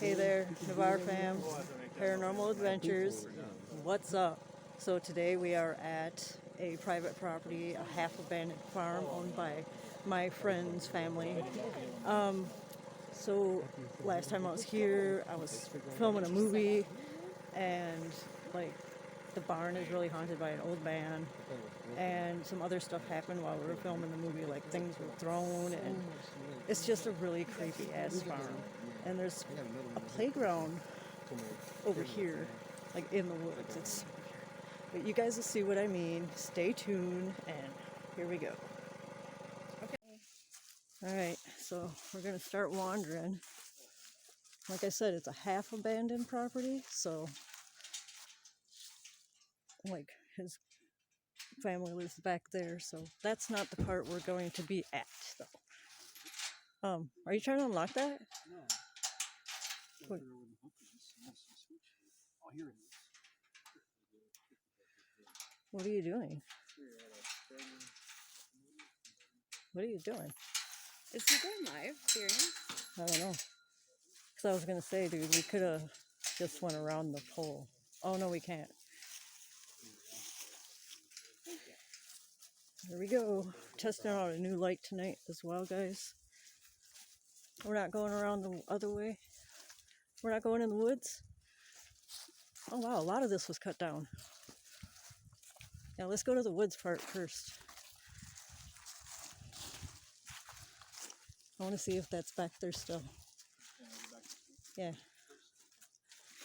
Hey there, Navarre fam, Paranormal Adventures. What's up? So today we are at a private property, a half-abandoned farm owned by my friend's family. So last time I was here, I was filming a movie, and like the barn is really haunted by an old man, and some other stuff happened while we were filming the movie, like things were thrown, and it's just a really creepy ass farm. And there's a playground over here, like in the woods. It's, but you guys will see what I mean. Stay tuned, and here we go. All right, so we're gonna start wandering. Like I said, it's a half abandoned property, so like his family lives back there, so that's not the part we're going to be at though. Are you trying to unlock that? No. What? Oh, here it is. What are you doing? What are you doing? Is he going live? Serious? I don't know. Because I was going to say, dude, we could have just went around the pole. Oh, no, we can't. Here we go. Testing out a new light tonight as well, guys. We're not going around the other way. We're not going in the woods. Oh, wow, a lot of this was cut down. Now, let's go to the woods part first. I want to see if that's back there still. Yeah.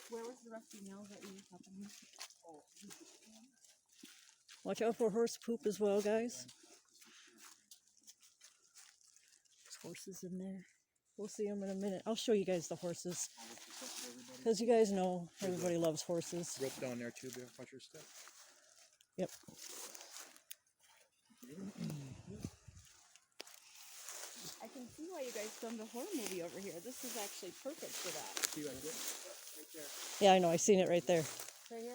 Where was the rusty nail that you used up in? Watch out for horse poop as well, guys. There's horses in there. We'll see them in a minute. I'll show you guys the horses. Because you guys know everybody loves horses. Rope down there too, watch your step. Yep. I can see why you guys filmed a horror movie over here. This is actually perfect for that. See right there? Right there. Yeah, I know. I seen it right there. Right here?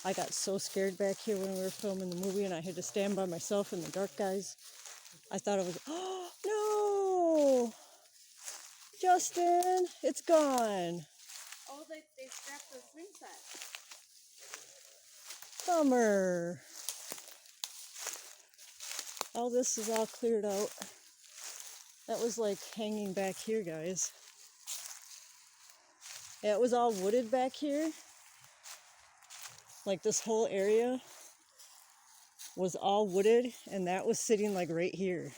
I got so scared back here when we were filming the movie, and I had to stand by myself in the dark, guys. I thought it was, oh, no! Justin, it's gone. Oh, they scrapped the swing set. Bummer. All this is all cleared out. That was like hanging back here, guys. Yeah, it was all wooded back here. Like this whole area was all wooded, and that was sitting like right here.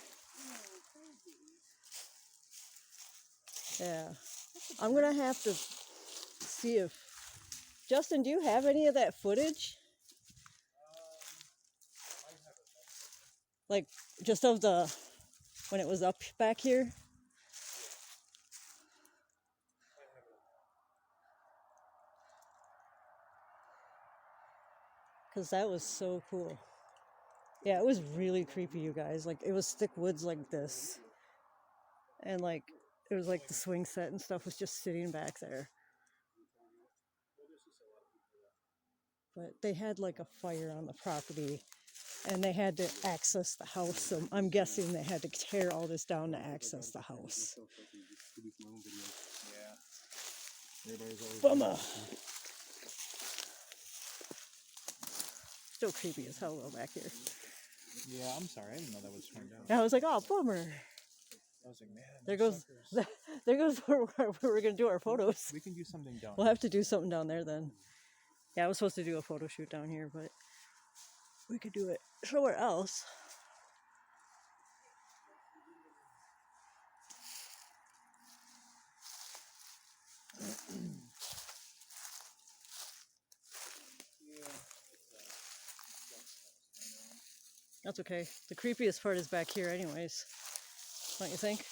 Yeah. I'm gonna have to see if Justin, do you have any of that footage? Like just of the when it was up back here? Because that was so cool. Yeah, it was really creepy, you guys. Like, it was thick woods like this. And, like, it was like the swing set and stuff was just sitting back there. But they had, like, a fire on the property. And they had to access the house. So I'm guessing they had to tear all this down to access the house. Yeah. Bummer! Still creepy as hell though back here. Yeah, I'm sorry. I didn't know that was torn down. And I was like, oh, bummer. I was like, man. There goes where we're going to do our photos. We can do something down. We'll have to do something down there then. Yeah, I was supposed to do a photo shoot down here, but we could do it somewhere else. That's okay. The creepiest part is back here anyways. Don't you think?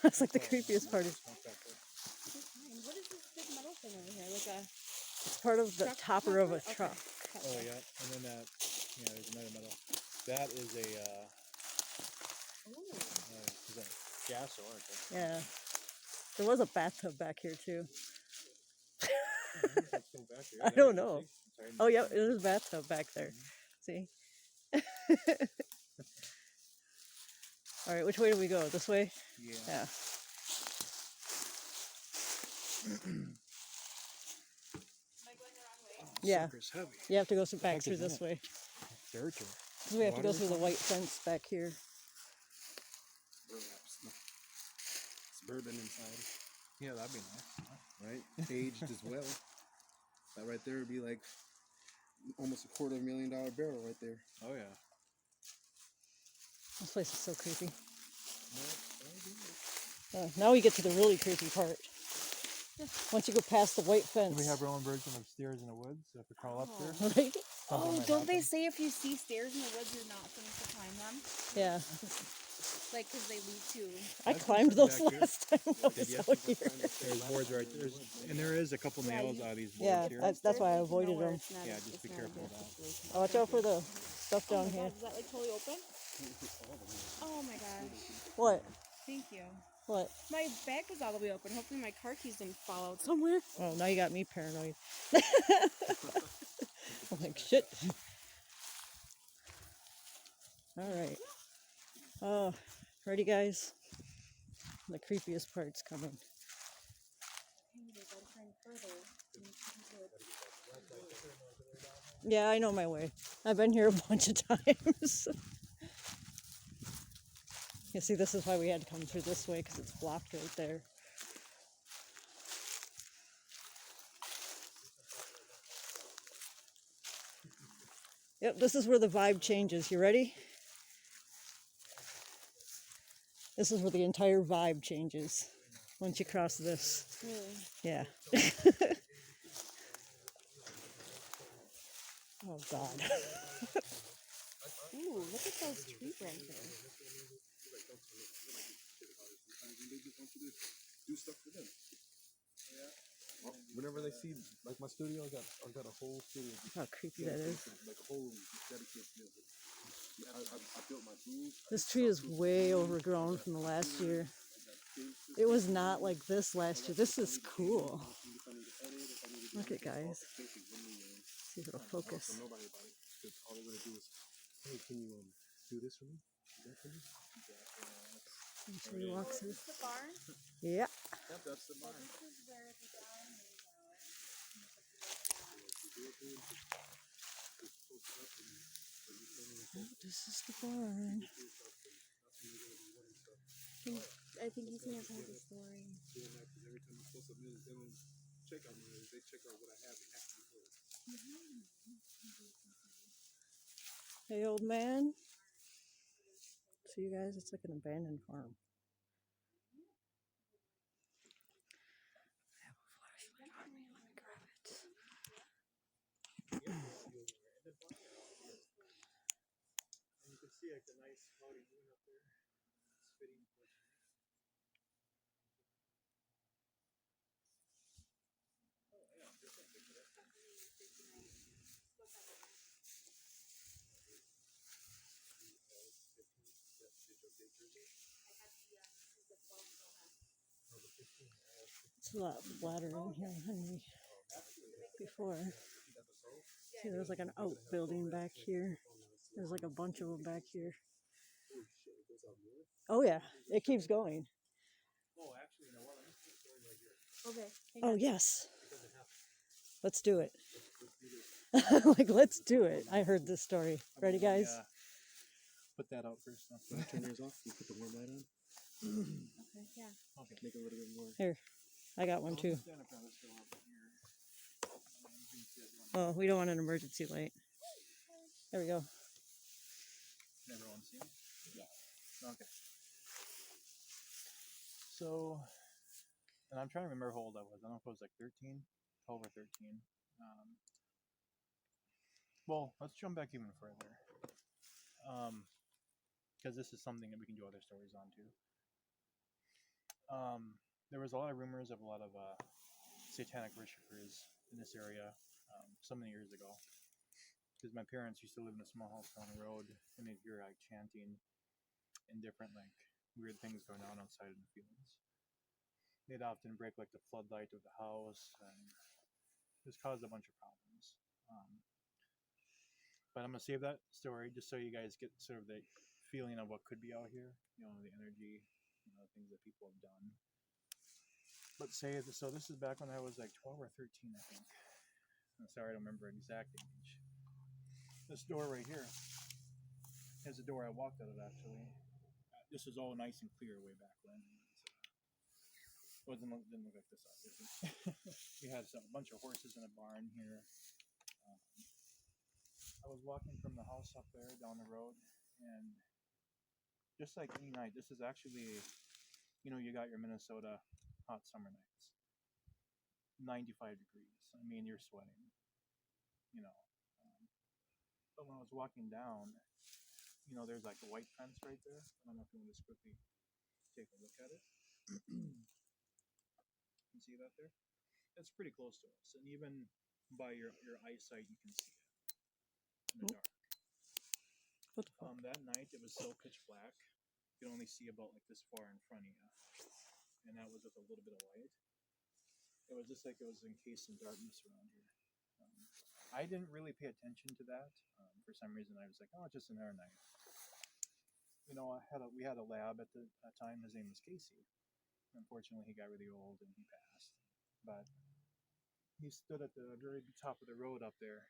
That's like the creepiest part. What is this big metal thing over here? Like a... It's part of the topper of a truck. Oh, yeah. And then that, yeah, there's another metal. That is a, is that gas or? Yeah. There was a bathtub back here too. I don't know. Oh, yeah, there's a bathtub back there. See? All right, which way do we go? This way? Yeah. Yeah. Yeah. Sucker's heavy. You have to go back heck through is in this it? way. Dirt or 'Cause we have to go water or through the something? white fence back here. Perhaps. It's bourbon inside, Yeah, that'd be nice. right? Aged as well. That right there would be like almost $250,000 barrel right there. Oh yeah. This place is so creepy. Now we get to the really creepy part. Once you go past the white fence. We have our own version of stairs in the woods. So if we crawl up there, Right? Oh, might don't they happen. say if you see stairs in the woods, you're not supposed to climb them? Yeah. Like, because they lead to. I I've climbed been those back here. last time I was you? out here. there's boards right there, and there is a couple Yeah, nails you- out of these boards Yeah, here. that's why I There's avoided nowhere them. it's not a- Yeah, just it's be not a careful good of that. situation. Watch out for the stuff Oh down my here. God, is that like totally open? Oh my gosh. What? Thank you. What? My bag was all the way open. Hopefully my car keys didn't fall out somewhere. Oh, now you got me paranoid. I'm like, shit. All right. Oh, ready, guys? The creepiest part's coming. Yeah, I know my way. I've been here a bunch of times. You see, this is why we had to come through this way, because it's blocked right there. Yep, this is where the vibe changes. You ready? This is where the entire vibe changes once you cross this. Really? Yeah. Oh, God. Ooh, look at those tree branches. Do stuff for them. Well, whenever they see, like my studio, I've got a whole studio. How creepy that is. Like a whole dedicated studio. I built my booth. This tree is way overgrown from the last year. It was not like this last year. This is cool. Look at guys. See if it'll focus. Nobody about it. Because all they're gonna do is, hey, can you do this for me? Is that for me? Until he walks in. The barn? Yeah. Yep, that's the barn. This is where the barn is. This is the barn. I think he's gonna tell the story. Every time I post something, they don't check out me. They check out what I have actually built. Hey, old man. See you guys, it's like an abandoned farm. I have a flashlight on me. Let me grab it. And you can see like the nice floating moon up there. It's fitting. It's a lot flatter in here than before. See, there's like an outbuilding back here. There's like a bunch of them back here. Oh yeah, it keeps going. Okay. Oh yes. Let's do it. Like, let's do it. I heard this story. Ready, guys? Put that out first. When I turn yours off, you put the warm light on. Okay, yeah. Okay. Make it a little bit more. Here, I got one too. Oh, we don't want an emergency light. There we go. Everyone see? Yeah. Okay. So, and I'm trying to remember how old I was. I don't know if I was like 13, 12 or 13. Well, let's jump back even further. Because this is something that we can do other stories on too. There was a lot of rumors of a lot of satanic worshippers in this area so many years ago. Because my parents used to live in a small house down the road, and they'd hear like chanting and different like weird things going on outside in the fields. They'd often break like the floodlight of the house, and has caused a bunch of problems. But I'm gonna save that story just so you guys get sort of the feeling of what could be out here. You know, the energy, you know, the things that people have done. But so this is back when I was like 12 or 13, I think. I'm sorry, I don't remember exact age. This door right here is the door I walked out of, actually. This was all nice and clear way back when. Didn't look like this, obviously. We had a bunch of horses in a barn here. I was walking from the house up there down the road, and just like any night, this is actually, you know, you got your Minnesota hot summer nights, 95 degrees. I mean, you're sweating, you know. But when I was walking down, you know, there's like a white fence right there. I don't know if you want to just quickly take a look at it. You can see that there? It's pretty close to us, and even by your eyesight, you can see it in the dark. What the fuck? That night, it was so pitch black, you could only see about like this far in front of you, and that was with a little bit of light. It was just like it was encased in darkness around here. I didn't really pay attention to that. For some reason, I was like, oh, it's just another night. You know, we had a lab at the time. His name was Casey. Unfortunately, he got really old and he passed. But he stood at the very top of the road up there,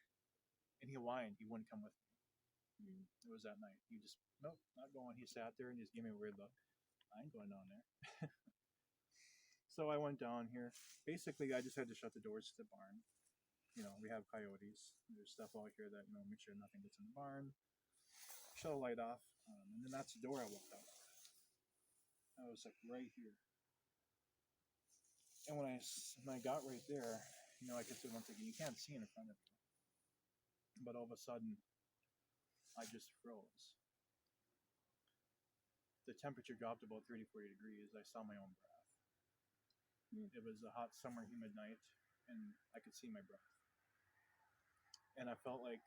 and he whined. He wouldn't come with me. It was that night. He just, nope, not going. He sat there and just gave me a weird look. I ain't going down there. So I went down here. Basically, I just had to shut the doors to the barn. You know, we have coyotes. There's stuff out here that, you know, make sure nothing gets in the barn. Shut the light off. And then that's the door I walked out of. I was like right here. And when I got right there, you know, I could see one thing. You can't see in front of you. But all of a sudden, I just froze. The temperature dropped about 30, 40 degrees. I saw my own breath. It was a hot summer, humid night, and I could see my breath. And I felt like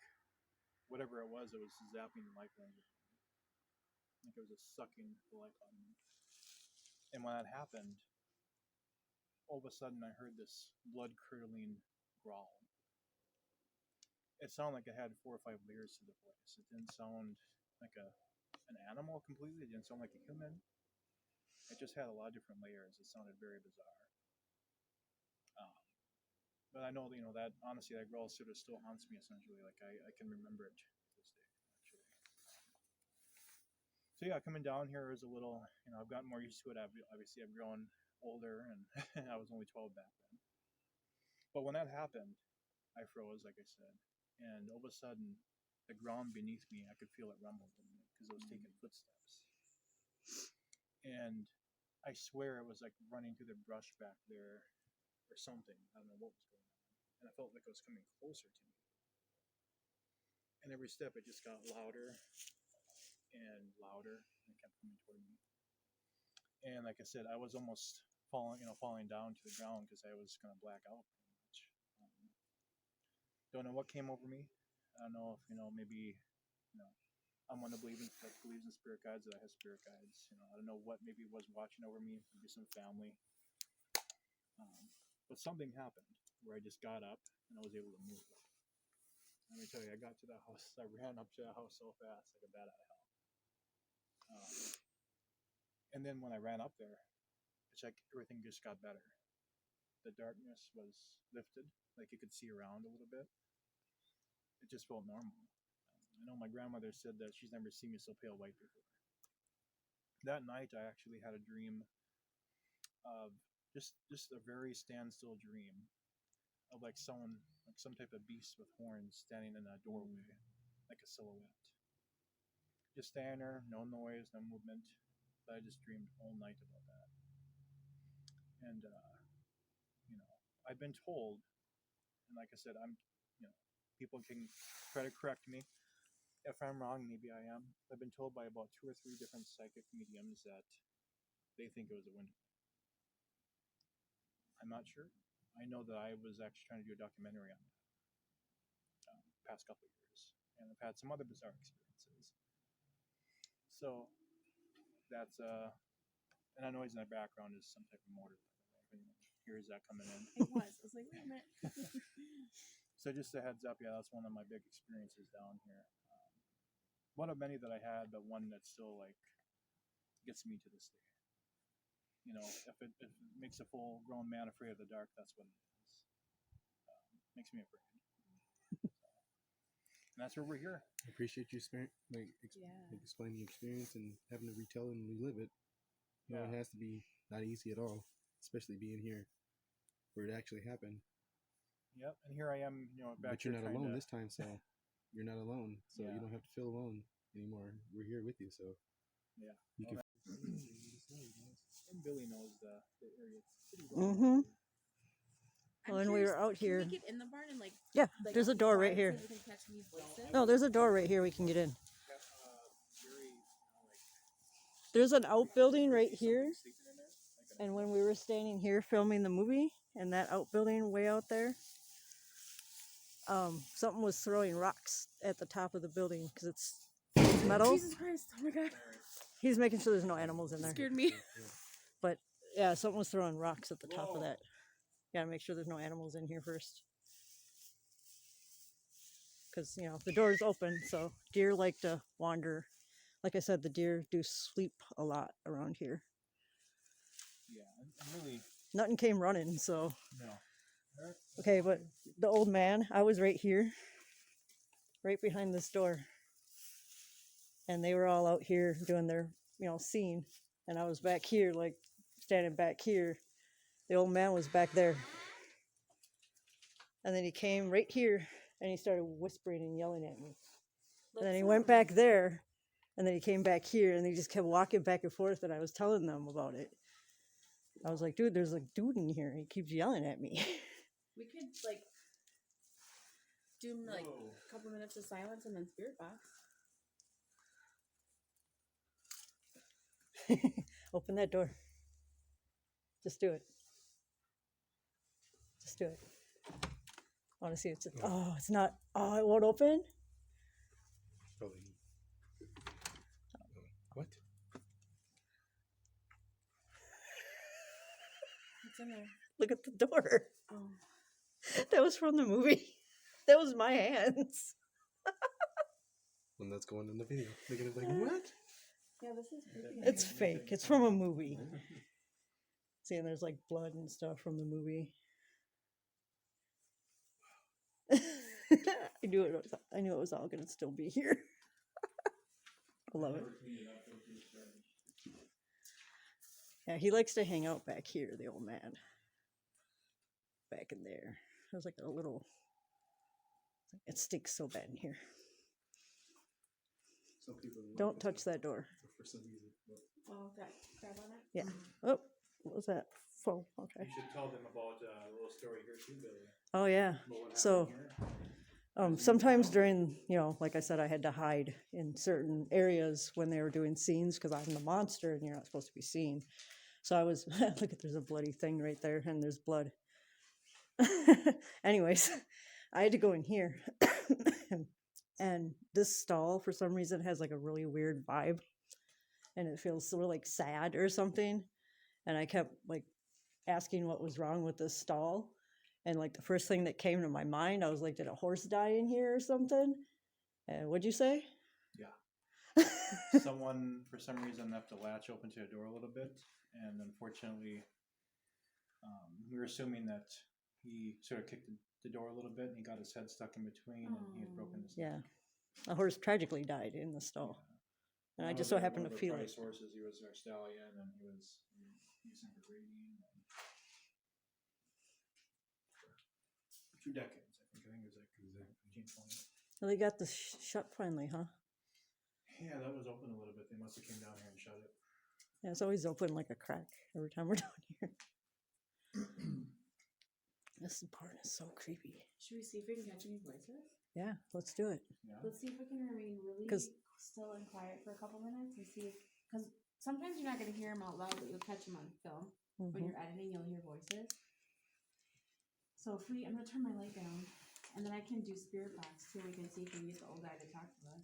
whatever it was zapping the life out of me. Like it was just sucking the life out of me. And when that happened, all of a sudden I heard this blood-curdling growl. It sounded like it had 4 or 5 layers to the voice. It didn't sound like an animal completely. It didn't sound like a human. It just had a lot of different layers. It sounded very bizarre. But I know, you know, that honestly, that growl sort of still haunts me essentially. Like I can remember it to this day, actually. So yeah, coming down here is a little, you know, I've gotten more used to it. Obviously I've grown older, and I was only 12 back then. But when that happened, I froze, like I said, and all of a sudden, the ground beneath me, I could feel it rumble a little bit because I was taking footsteps. And I swear it was like running through the brush back there or something. I don't know what was going on. And I felt like it was coming closer to me. And every step, it just got louder and louder, and it kept coming toward me. And like I said, I was almost falling down to the ground because I was going to black out pretty much. Don't know what came over me. I don't know if, you know, maybe, you know, I'm one that believes in spirit guides, that I have spirit guides. You know, I don't know what maybe was watching over me. Maybe some family. But something happened where I just got up and I was able to move. Let me tell you, I got to the house. I ran up to the house so fast, like a bat out of hell. And then when I ran up there, it's like everything just got better. The darkness was lifted, like you could see around a little bit. It just felt normal. I know my grandmother said that she's never seen me so pale white before. That night, I actually had a dream of just a very standstill dream of like someone, like some type of beast with horns standing in a doorway, like a silhouette. Just standing there, no noise, no movement. But I just dreamed all night about that. And, you know, I've been told, and like I said, you know, people can try to correct me. If I'm wrong, maybe I am. I've been told by about 2 or 3 different psychic mediums that they think it was a wind. I'm not sure. I know that I was actually trying to do a documentary on that past couple of years, and I've had some other bizarre experiences. So that's and that noise in the background is some type of motor. hears that coming in. It was. I was like, wait a minute. So just a heads up, yeah, that's one of my big experiences down here. One of many that I had, but one that still like gets me to this day. You know, if it makes a full-grown man afraid of the dark, that's what it is. Makes me afraid. And that's where we're here. I appreciate you explaining the experience and having to retell it and relive it. You know, it has to be not easy at all, especially being here where it actually happened. Yep, and here I am, you know, back. But you're not alone this time, so you're not alone. So you don't have to feel alone anymore. We're here with you, so yeah, you can. And Billy knows the area pretty well. Mm-hmm. I'm When we curious, were out can here, we get in the barn and like there's a door right here. so we can catch these voices? No, there's a door right here we can get in. Very, There's an outbuilding right here. And when we were standing here filming the movie, and that outbuilding way out there, something was throwing rocks at the top of the building because it's metal. Jesus Christ! Oh my God! He's making sure there's no animals in there. Scared me. But yeah, something was throwing rocks at the top of that. Gotta make sure there's no animals in here first. Because, you know, the door is open, so deer like to wander. Like I said, the deer do sleep a lot around here. yeah, and really, Nothing came running, so. no. Okay, but the old man, I was right here, right behind this door. And they were all out here doing their, you know, scene. And I was back here, like, standing back here. The old man was back there. And then he came right here, and he started whispering and yelling at me. And then he went back there, and then he came back here, and he just kept walking back and forth, and I was telling them about it. I was like, dude, there's a dude in here. He keeps yelling at me. We could like do like a couple minutes of silence and then spirit box. Open that door. Just do it. Just do it. I want to see it's. Oh, it's not. Oh, it won't open? Probably. What? What's in there? Look at the door. Oh. That was from the movie. That was my hands. When that's going in the video. They're gonna be like, what? Yeah, this is creepy. It's fake. It's from a movie. See, and there's like blood and stuff from the movie. I knew it was all gonna still be here. I love it. Yeah, he likes to hang out back here, the old man. Back in there. There's like a little. It stinks so bad in here. Some people Don't touch that door. for some reason. Oh, okay. Grab on it. Yeah. Oh, what was that? Oh, okay. You should tell them about a little story here too, Billy. Oh yeah. So, sometimes during, you know, like I said, I had to hide in certain areas when they were doing scenes because I'm the monster and you're not supposed to be seen. So I was, look at, there's a bloody thing right there and there's blood. Anyways, I had to go in here. And this stall, for some reason, has like a really weird vibe. And it feels sort of like sad or something. And I kept like asking what was wrong with this stall. And like the first thing that came to my mind, I was like, did a horse die in here or something? And what'd you say? Yeah. Someone, for some reason, left the latch open to the door a little bit. And unfortunately, we were assuming that he sort of kicked the door a little bit and he got his head stuck in between and he had broken his neck. Yeah. A horse tragically died in the stall. And I just so happened to feel it. Horses, he was our stallion and he was using for breeding. For 2 decades, I think. I think it was like 1920. Well, they got this shut finally, huh? Yeah, that was open a little bit. They must have came down here and shut it. Yeah, it's always open like a crack every time we're down here. This part is so creepy. Should we see if we can catch any voices? Yeah, let's do it. Yeah. Let's see if we can remain really 'Cause- still and quiet for a couple minutes and see if, because sometimes you're not going to hear them out loud, but you'll catch them on film. When Mhm. you're editing, you'll hear voices. So if we, I'm going to turn my light down, and then I can do spirit box too. We can see if we can get the old guy to talk to us.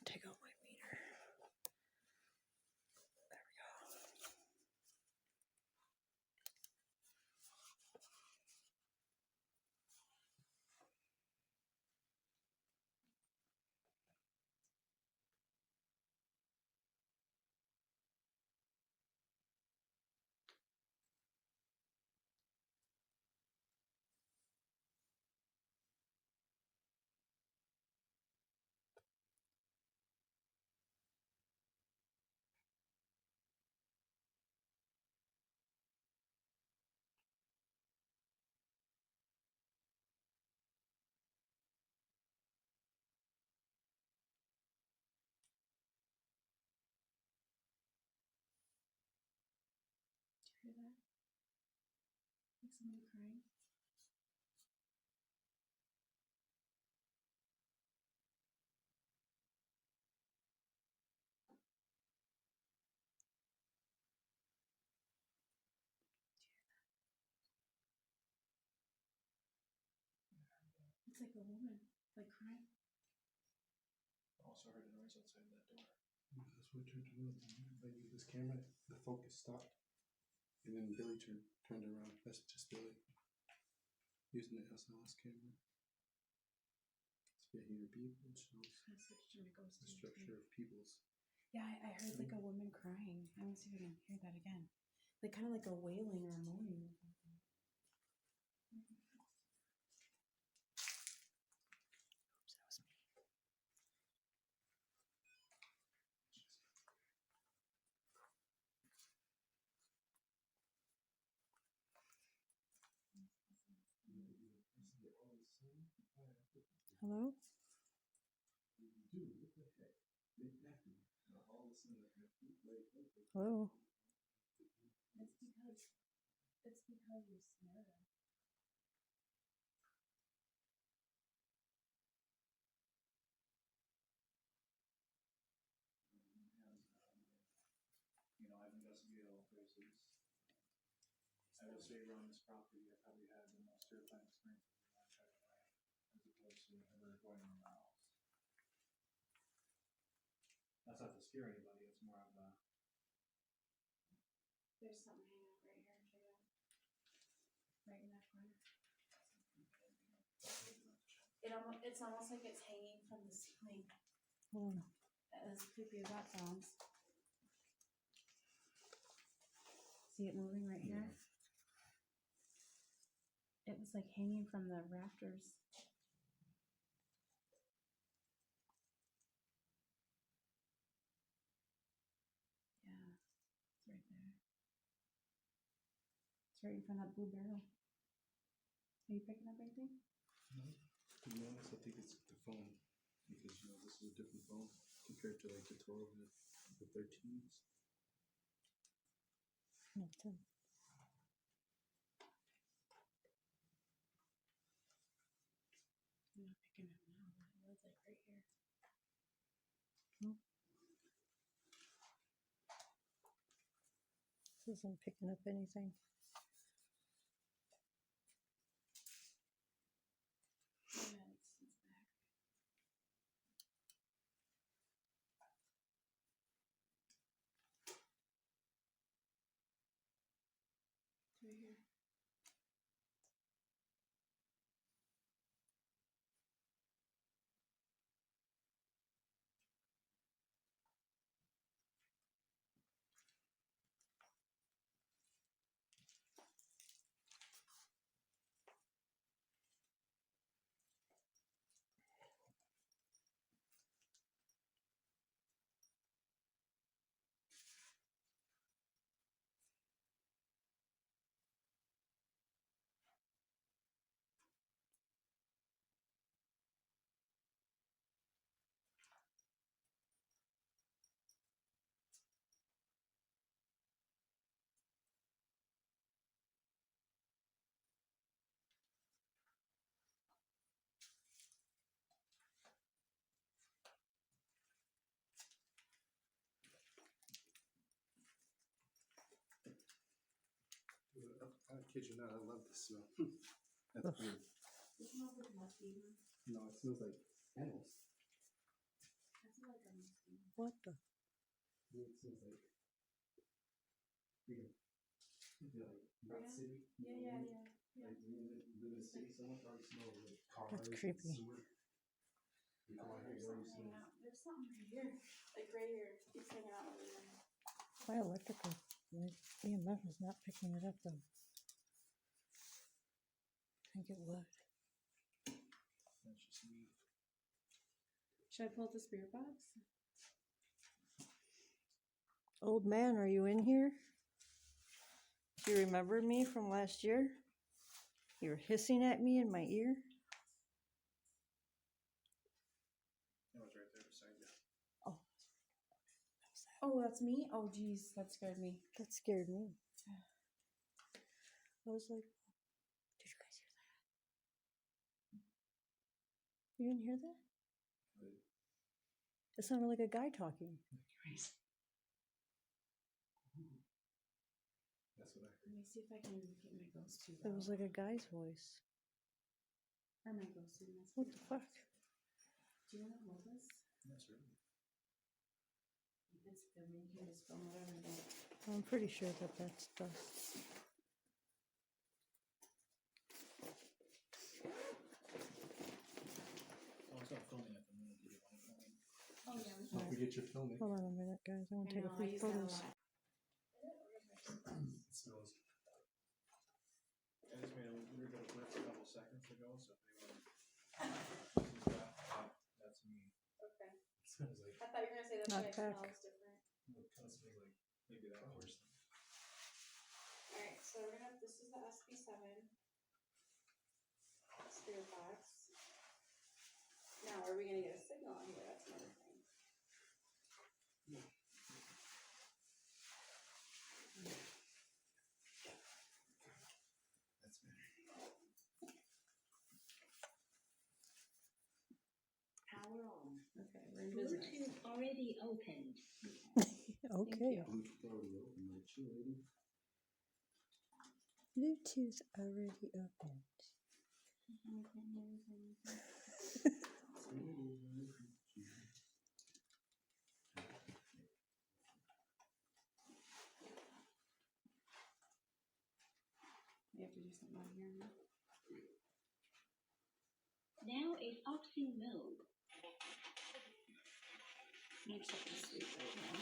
Take out my meter. There we go. somebody crying? It's like a woman, like crying. Also heard a noise outside that door. That's what turned around. Like this camera, the focus stopped, and then Billy turned around. That's just Billy using the SLS camera. So yeah, here people shows the structure of peoples. Yeah, I heard like a woman crying. I want to see if I can hear that again. Like kind of like a wailing or a moaning or something. Oops, that was me. Hello? Hello? It's because you smell it. You know, I've investigated all places. I will say around this property, I probably had the most terrifying experiences in my entire life, as opposed to ever going in the house. That's not to scare anybody. It's more of a. There's something hanging out right here. Check it out. Right in that corner. It's almost like it's hanging from the ceiling. Oh, As creepy as that sounds. See it moving right here? It was like hanging from the rafters. Yeah, it's right there. It's right in front of that blue barrel. Are you picking up anything? No, to be honest, I think it's the phone because you know this is a different phone compared to like the 12 and the 13s. nothing. I'm not picking it up now, but it was like right here. This isn't picking up anything. Yeah, it's back. It's right here. I kid you not, I love this smell. That's Ugh. weird. It smells like musty. No, it smells like animals. I feel like a musty. What the? It smells like freedom. Like Nut Yeah. City. Yeah. Like you live in a city somewhere, probably smell like cars. That's creepy. Sewer. You come out here, There's you already something hanging smell. out. There's something right here. Like right here. It's hanging out over there. My electrical, my EMF is not picking it up though. I think it would. That's just me. Should I pull out the spirit box? Old man, are you in here? Do you remember me from last year? You were hissing at me in my ear? It was right there beside you. Oh, Oh, that's me? Oh, geez. That scared me. that scared me. I was like, You didn't hear that? Right. It sounded like a guy talking. Right. That's what I Let heard. me see if I can get my ghost tube. It was out. like a guy's voice. Or my ghost tube. my What spirit the box. fuck? Do you want to hold this? That's right. It's filming. You can just film whatever you want. I'm pretty sure that that's dust. Oh, it's not filming at the moment. Do you want to film? Oh yeah. We Don't can. forget your filming. Hold on a minute, guys. I want to I take know. a I few use that a photos. lot. It smells. I just made a weird little blitz a couple seconds ago, so if anyone sees that, that's me. Okay. It smells like. I thought you were gonna say that's Not why it pack. smells different. It kind of smells like Maybe that flowers. All right. So we're gonna. This is the SB7 spirit box. Now, are we gonna get a signal on here? That's another thing. That's better. Power on. Okay, we're in business. Bluetooth already opened. Okay. you. Bluetooth already open, like you, lady. Bluetooth already opened. We have to do something on here now. Now it's oxy mode. I'm gonna check the sleep right now.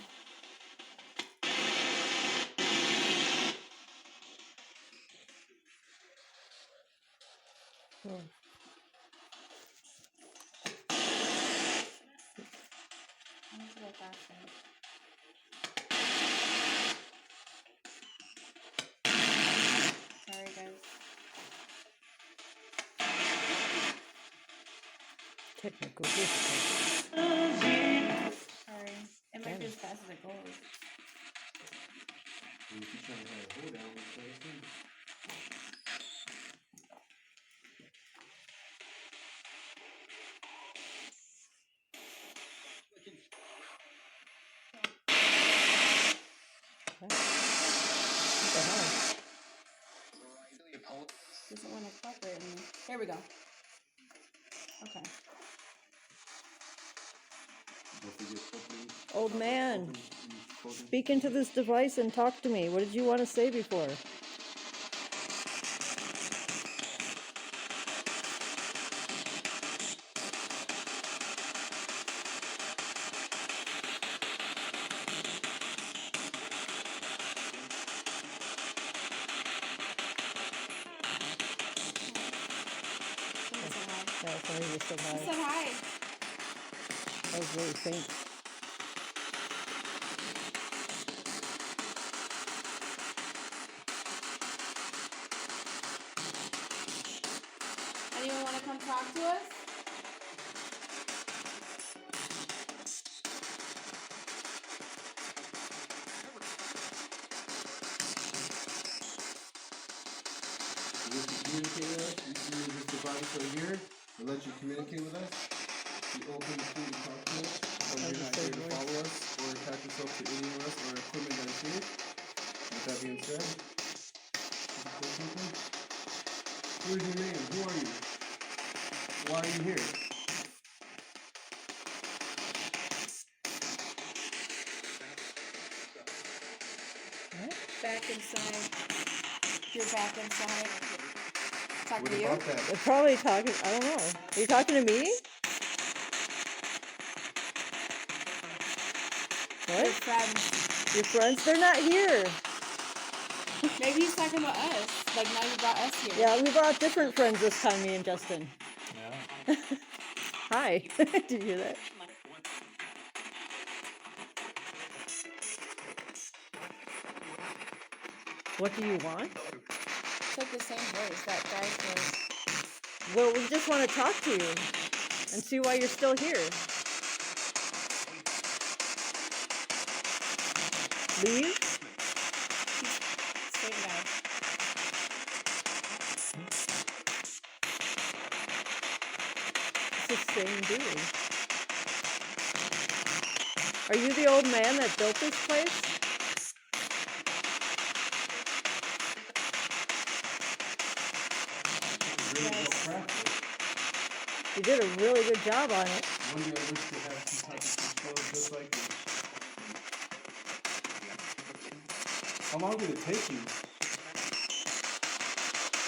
Cool. I need to go faster. Sorry, guys. Technical difficulty. Sorry. It might be as fast as it goes. If you're trying to have a hold down, it's first thing. What the hell? Doesn't want to cooperate with me. Here we go. Okay. Don't forget opening. Old man, Open, closing. speak into this device and talk to me. What did you want to say before? Someone said hi. Yeah, somebody just said He hi. said hi. That was really faint. Anyone want to come talk to us? You wish to communicate with us, you can use this device right here to let you communicate with us. You open the screen to talk to us, or That you're was not the here to voice. follow us, or attach yourself to any of us, or equipment that is here. With that being said, who is your name? Who are you? Why are you here? What? Back inside. You're back inside. Talking What to you? about that? They're probably talking. I don't know. Are you talking to me? Your What? friends. Your friends? They're not here. Maybe he's talking about us. Like now you brought us here. Yeah, we brought different friends this time, me and Justin. Yeah. Hi. Did you hear that? What do you want? It's like the same voice, that guy's voice. Well, we just want to talk to you and see why you're still here. Leave? Same guy. the same dude. Are you the old man that built this place? Really well crafted. You did a really good job on it. One day I wish they had some type of control just like this. How long did it take you?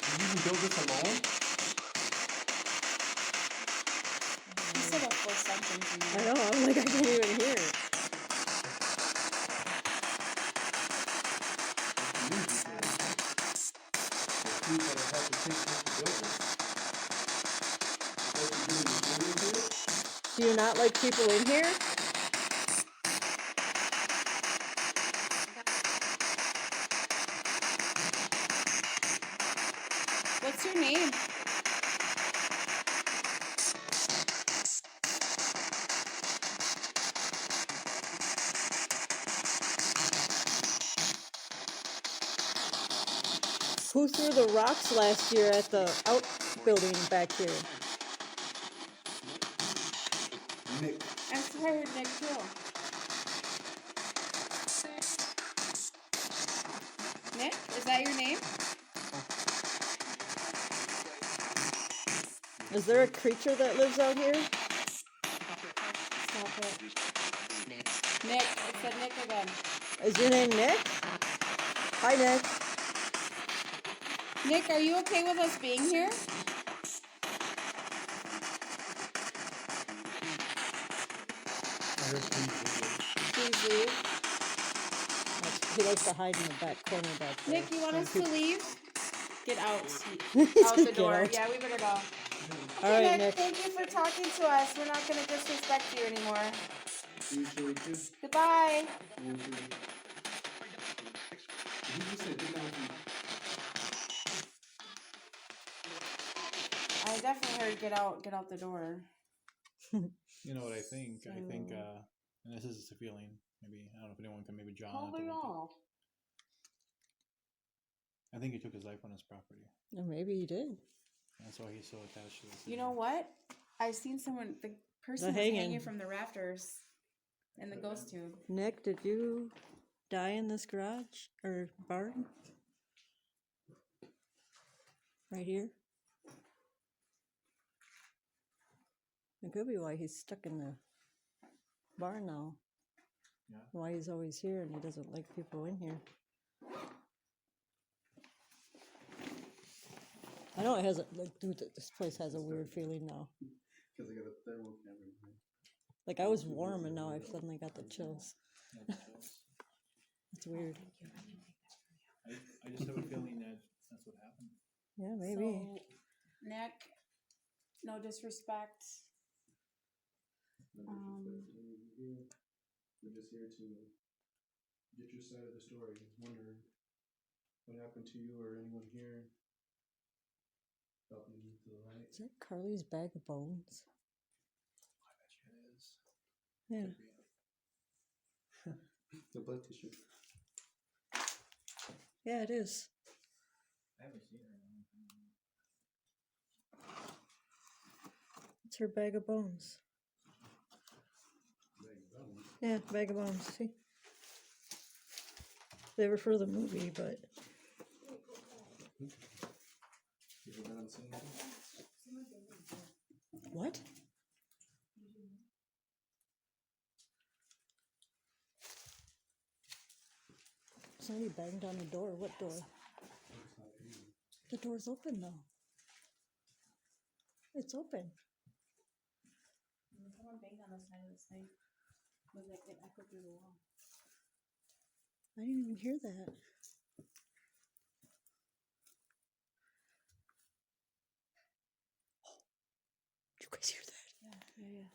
Did you even build this alone? You said a full sentence. in I there. know, I'm like, I can't even hear it. The people that have to take this to build it? What you doing, just living here? Do you not like people in here? What's your name? Who threw the rocks last year at the outbuilding back here? Nick. I swear I heard Nick too. Nick, is that your name? Is there a creature that lives out here? Stop it. Nick, it said Nick again. Is your name Nick? Hi, Nick. Nick, are you okay with us being here? I heard Please leave. He likes to hide in the back corner back there. Nick, you want us to leave? Get out. Get Out the door. out. Yeah, we better go. All Okay, right, Nick, Nick. thank you for talking to us. We're not going to disrespect you anymore. You sure too? Goodbye. You sure? You just said get down from I definitely heard get out the door. You know what I think? I think, and this is just a feeling. Maybe I don't know if anyone can maybe John. Cover off. I think he took his life on his property. Oh, maybe he did. That's why he's so attached to this. You know what? I've seen someone, the person was hanging. hanging from the rafters in the ghost tube. Nick, did you die in this garage or barn? Right here? It could be why he's stuck in the barn now. Yeah. Why he's always here and he doesn't like people in here. I know it has a, like, dude, this place has a weird feeling now. because I got a thermal camera in here. Like, I was warm and now I've suddenly got the chills. It's weird. I just have a feeling that that's what happened. Yeah, maybe. So, Nick, no disrespect. We're just here to get your side of the story. Wondering what happened to you or anyone here. Helping you to the light. Is that Carly's bag of bones? I bet you it is. Yeah. Could be. The blood tissue. Yeah, it is. I haven't seen her in a long time. It's her bag of bones. Yeah, bag of bones. See? They were for the movie, but You ever been on cinema? what? Somebody banged on the door. What door? The door's open though. It's open. Someone banged on the side of this thing. Was it echoed through the wall? I didn't even hear that. Did you guys hear that? Yeah.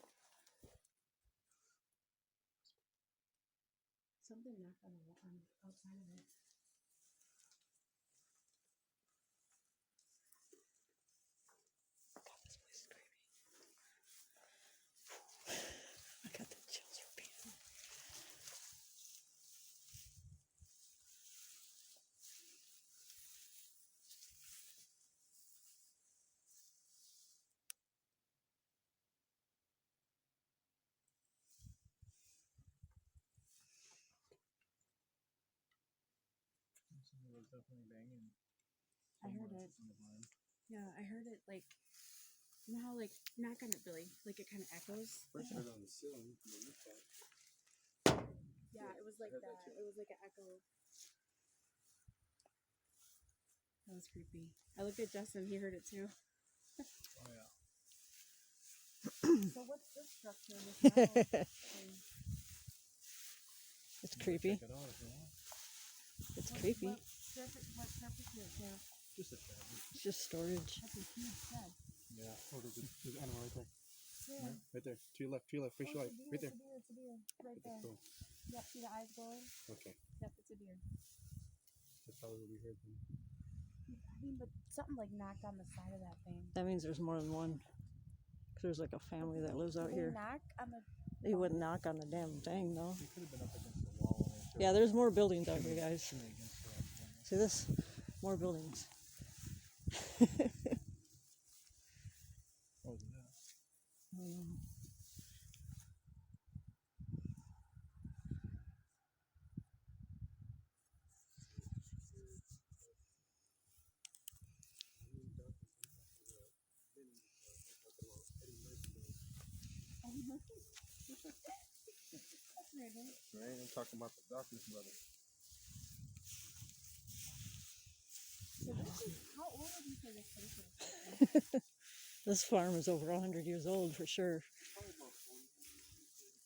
Something knocked on the wall outside of it. God, this place is creepy. I got the chills from being here. was definitely banging. I heard somewhere it. in the barn. Yeah, I heard it like, you know how like, knock on it, Billy, like it kind of echoes. First I heard it on the ceiling from the rooftop. Yeah, it was like heard that that. too. It was like an echo. That was creepy. I looked at Justin. He heard it too. Oh yeah. So what's this structure? This metal thing? It's creepy. Check it out if you want. It's creepy. What purpose is it there? Just a shed. It's just storage. That's a huge shed. Yeah. Oh, there's an animal right there. Yeah. Right there. To your left. Fish Oh, light. it's a deer, Right there. It's a deer. It's a deer. Right there. Cool. Yep. See the eyes glowing? Okay. Yep. It's a deer. That's probably what we heard then. I mean, but something like knocked on the side of that thing. That means there's more than one. 'Cause there's like a family that lives out Did they here. knock on the? They wouldn't knock on the damn thing though. It could have been up against the wall. And they Yeah, there's more buildings out here, threw guys. it against the wall. See this? More buildings. What was that? That's random. Right? I'm talking about the darkness brother. So this is, how old would you say this place is? This farm is over 100 years old for sure.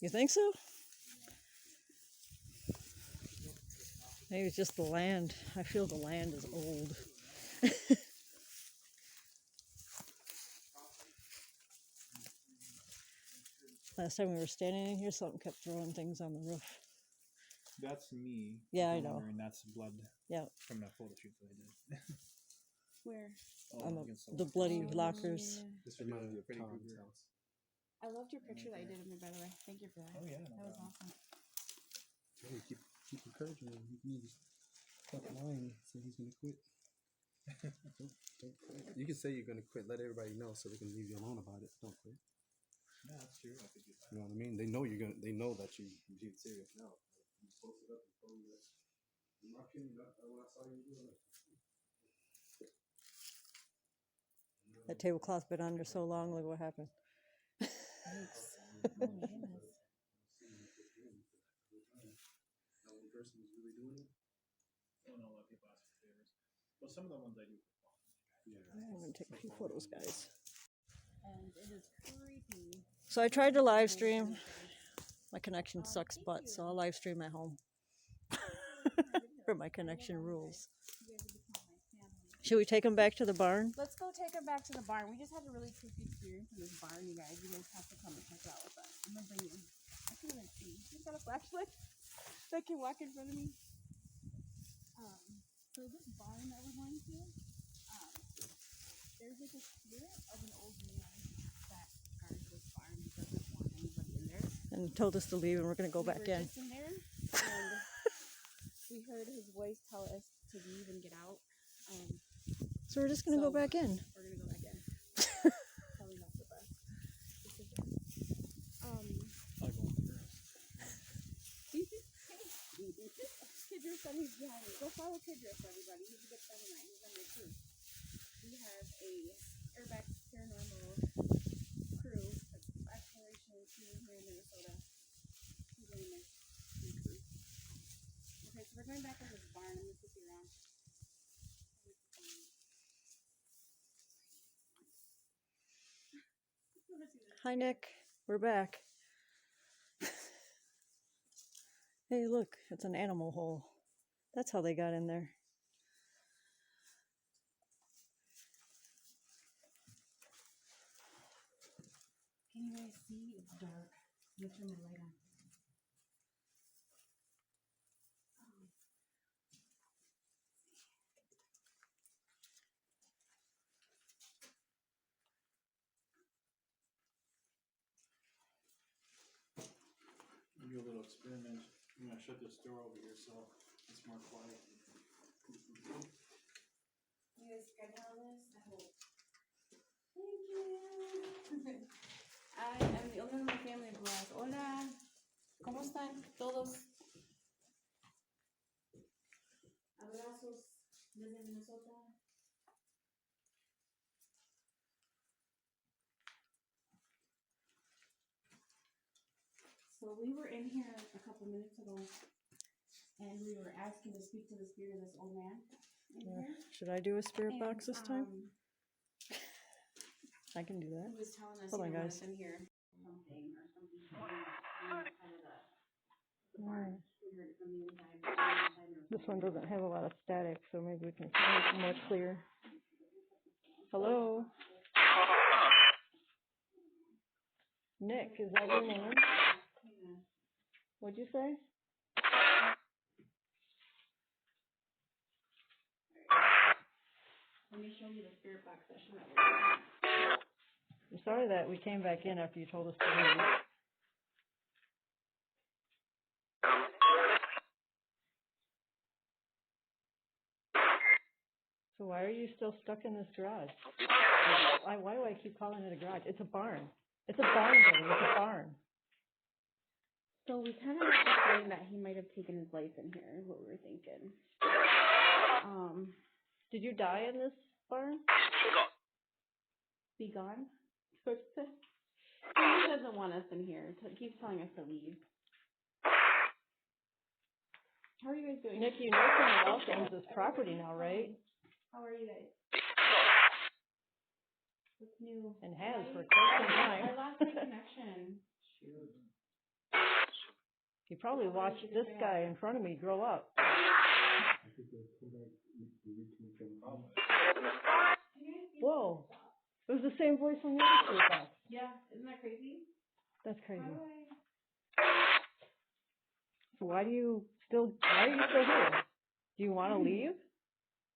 You think so? Maybe it's just the land. I feel the land is old. Last time we were standing in here, something kept throwing things on the roof. That's me. Yeah, I know. And that's blood Yeah, from that photo shoot that I did. Where? on against the bloody Oh, lockers. yeah. This reminds me of Pretty Tom's good. house. I loved your picture that you did of me, by the way. Thank you for that. Oh yeah. That was awesome. Hey, keep encouraging him. He just stop lying. Say he's gonna quit. Don't quit. You can say you're gonna quit. Let everybody know so they can leave you alone about it. Don't quit. Yeah, that's true. I could do that. You know what I mean? They know you're gonna. They know that you're being serious now. You post it up and told me that. In my opinion, when I saw you doing it. That tablecloth's been under so long, look what happened. Thanks. Oh my goodness. That one person was really doing it. I don't know a lot of people ask for favors. Well, some of the ones I do for fun. Yeah. I'm gonna take a few photos, guys. And it is creepy. So I tried to live stream. My connection sucks butt, so I'll live stream at home. For my connection rules. You guys have become my family. Should we take them back to the barn? Let's go take him back to the barn. We just had a really creepy experience in this barn, you guys. You guys have to come and check it out with us. I'm gonna bring you. I can't even see. He's got a flashlight that can walk in front of me. So this barn that we're going to, there's like a spirit of an old man that guards this barn. He doesn't want anybody in there. And told us to leave, and we're gonna go back We were in. just in there, and we heard his voice tell us to leave and get out. So we're just gonna go So- back in. We're gonna go back in. Probably not the best decision. I'll go with the rest. Kidris said he's behind me. Go follow Kidris, everybody. He's a good friend of mine. He's number 2. We have a Urbex Paranormal crew, exploration team here in Minnesota. He's really nice crew. Okay, so we're going back in this barn. I'm gonna flip you around. Hi, Nick. We're back. Hey, look, it's an animal hole. That's how they got in there. Can you guys see? It's dark. I'm gonna turn my light on. Do a little experiment. I'm gonna shut this door over here so it's more quiet. You guys can handle this? I hope. Thank you. I am the only one in my family who has. Hola. ¿Cómo están todos? Abrazos. Live in Minnesota. So we were in here a couple minutes ago, and we were asking to speak to the spirit of this old man in Yeah. here. Should I do a spirit And, box this time? I can do that. He was telling us Hold he on, didn't want guys. us in here. Something or something. Outside of the Alright. we heard it from the inside. This one doesn't have a lot of static, so maybe we can make it more clear. Hello? Nick, is that your name? Yeah. What'd you say? Let me show you the spirit box session that we're doing. I'm sorry that we came back in after you told us to leave. So why are you still stuck in this garage? Why do I keep calling it a garage? It's a barn. It's a barn building. It's a barn. So we kind of have to saying that he might have taken his life in here, is what we were thinking. Did you die in this barn? Be gone? He doesn't want us in here. He keeps telling us to leave. How are you guys doing? Nick, you know someone else owns this property now, right? How are you guys? What's new? And has for quite some time. I lost my connection. Shoot. You probably watched this guy in front of me grow up. Whoa. It was the same voice from the other spirit box. Yeah, isn't that crazy? That's crazy. How do I... So why are you still here? Do you want to leave?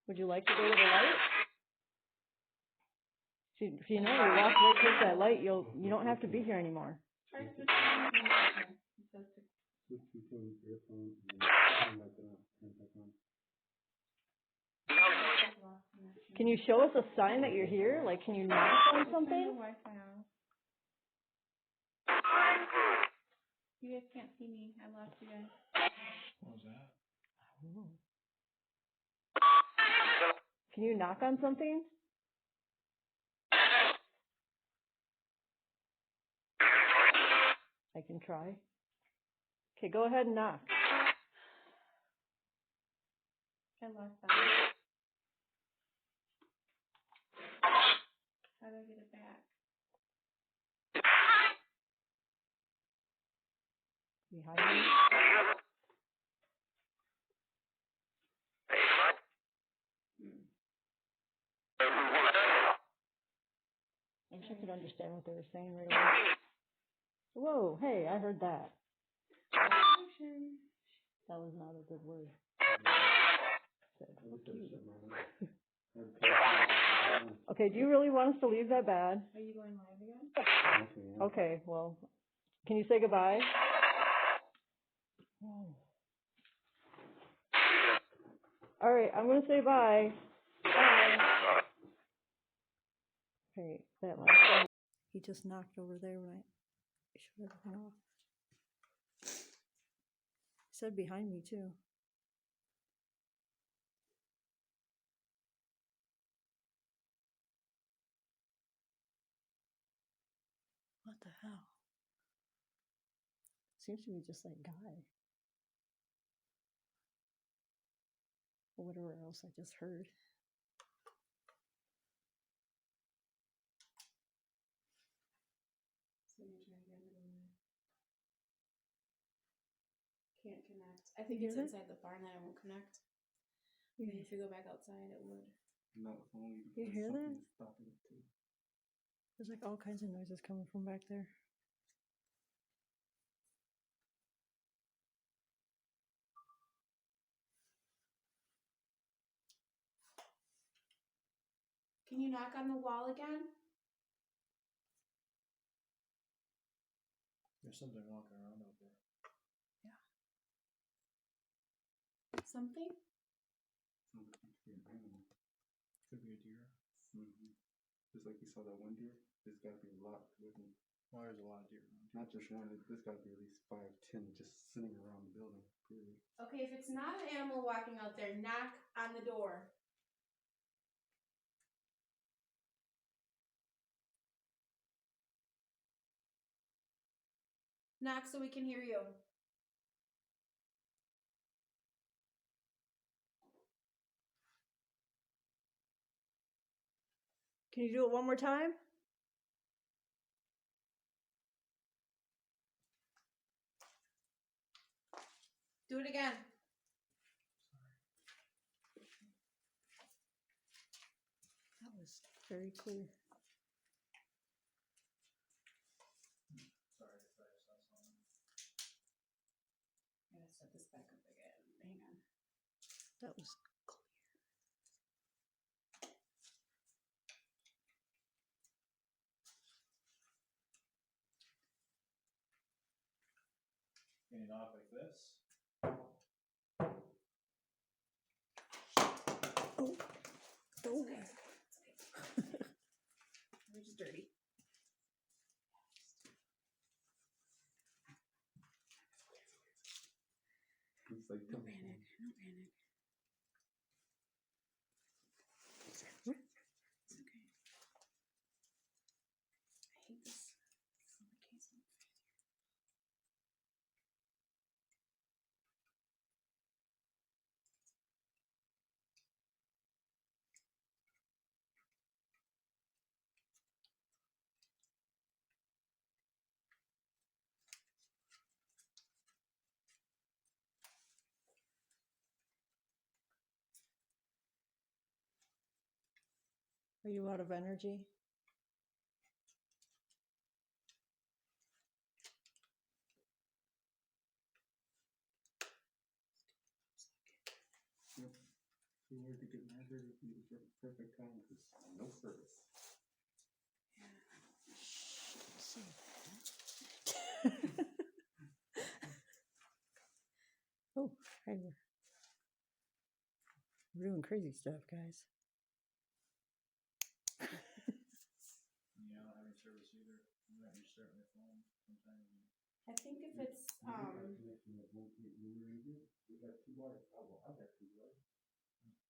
Would you like to go to the light? See, if you know, you walk right past that light, you don't have to be here anymore. Try switching. Switch between earphone and turn back it up, turn it back on. Can you show us a sign that you're here? Like, can you knock on something? Wi-Fi off. You guys can't see me. I lost you guys. What was that? Can you knock on something? I can try. Okay, go ahead and knock. I lost that. How do I get it back? Behind me. I wish I could understand what they were saying right away. Whoa, hey, I heard that. That was not a good word. Okay, do you really want us to leave that bad? Are you going live again? Okay, well, can you say goodbye? All right, I'm going to say bye. Bye. Okay, that last one. He just knocked over there when I shut everything off. He said behind me, too. What the hell? Seems to be just like Guy. Or whatever else I just heard. So you try again. Can't connect. I think it's inside the barn that it won't connect. Maybe if you go back outside, it would. Not only You hear that? stopping it too. There's like all kinds of noises coming from back there. Can you knock on the wall again? There's something walking around out there. Something? Could be a deer. Mm-hmm. Just like you saw that one deer, there's got to be a lot. Well, there's a lot of deer around. Not just one, there's got to be at least 5, 10 just sitting around the building, period. Okay, if it's not an animal walking out there, knock on the door. Knock so we can hear you. Can you do it one more time? Do it again. That was very clear. Sorry if I saw something. I gotta set this back up again. Hang on. That was clear. Getting off like this. Oh. Oh. We're just dirty. It's like No panic. No panic. It's okay. I hate this. Case. Are you out of energy? we were to get married, it would be the perfect time because no service. Oh, hey, we're doing crazy stuff, guys. Yeah, I don't have any service either. I'm not used to it on my phone. Sometimes. I think if it's We got connection that won't get we were in here. We got 2 wires. Oh, well, I got 2 wires.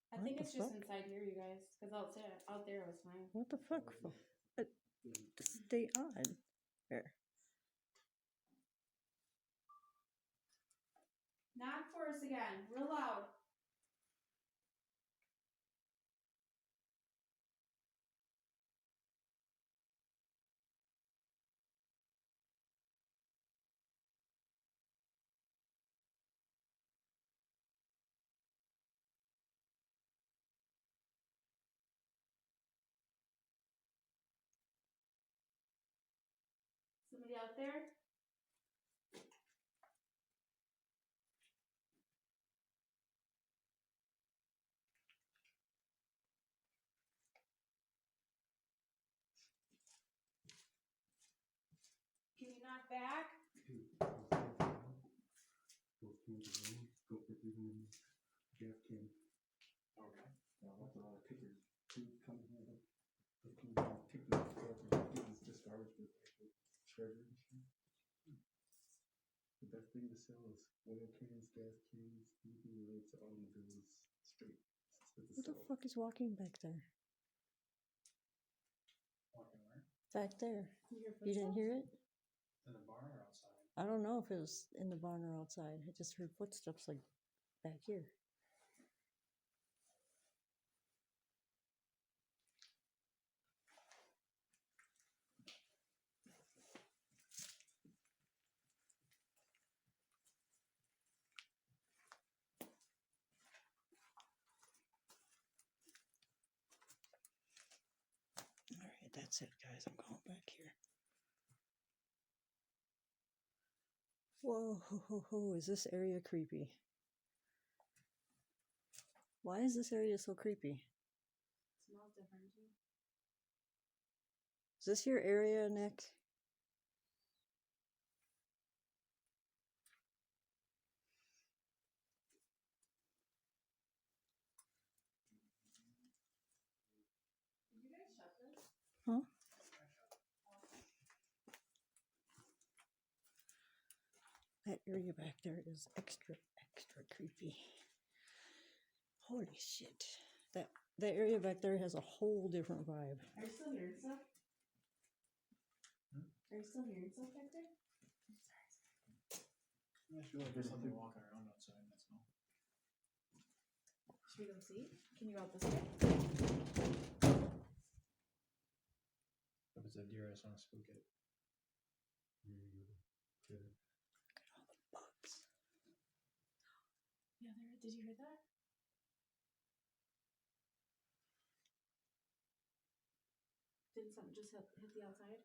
I What think the it's just fuck? inside here, you guys. Because out there it was fine. What the fuck? Stay on. There. Knock for us again, real loud. Somebody out there? Can you knock back? Go through the room. Go for the Jeff can. Okay. That's a lot of tickers. Who come here? They come here, tickers. Getting discouraged with treasure and shit. The best thing to sell is oil cans, gas cans, anything related to automobiles, straight. Who the fuck is walking back there? Walking where? Back there. Your You didn't hear it? In the barn or outside? I don't know if it was in the barn or outside. I just heard footsteps like back here. All right, that's it, guys. I'm going back here. Whoa, ho, ho, ho. Is this area creepy? Why is this area so creepy? Smells different too. Is this your area, Nick? Did you guys shut this? Huh? That area back there is extra, extra creepy. Holy shit. That area back there has a whole different vibe. Are you still hearing stuff? Are you still hearing stuff back there? I'm sorry. There's something walking around outside. That's all. Should we go see? Can you go out this way? If it's a deer, I just want to spook it. Bugs. Yeah, there. Did you hear that? Didn't something just hit the outside?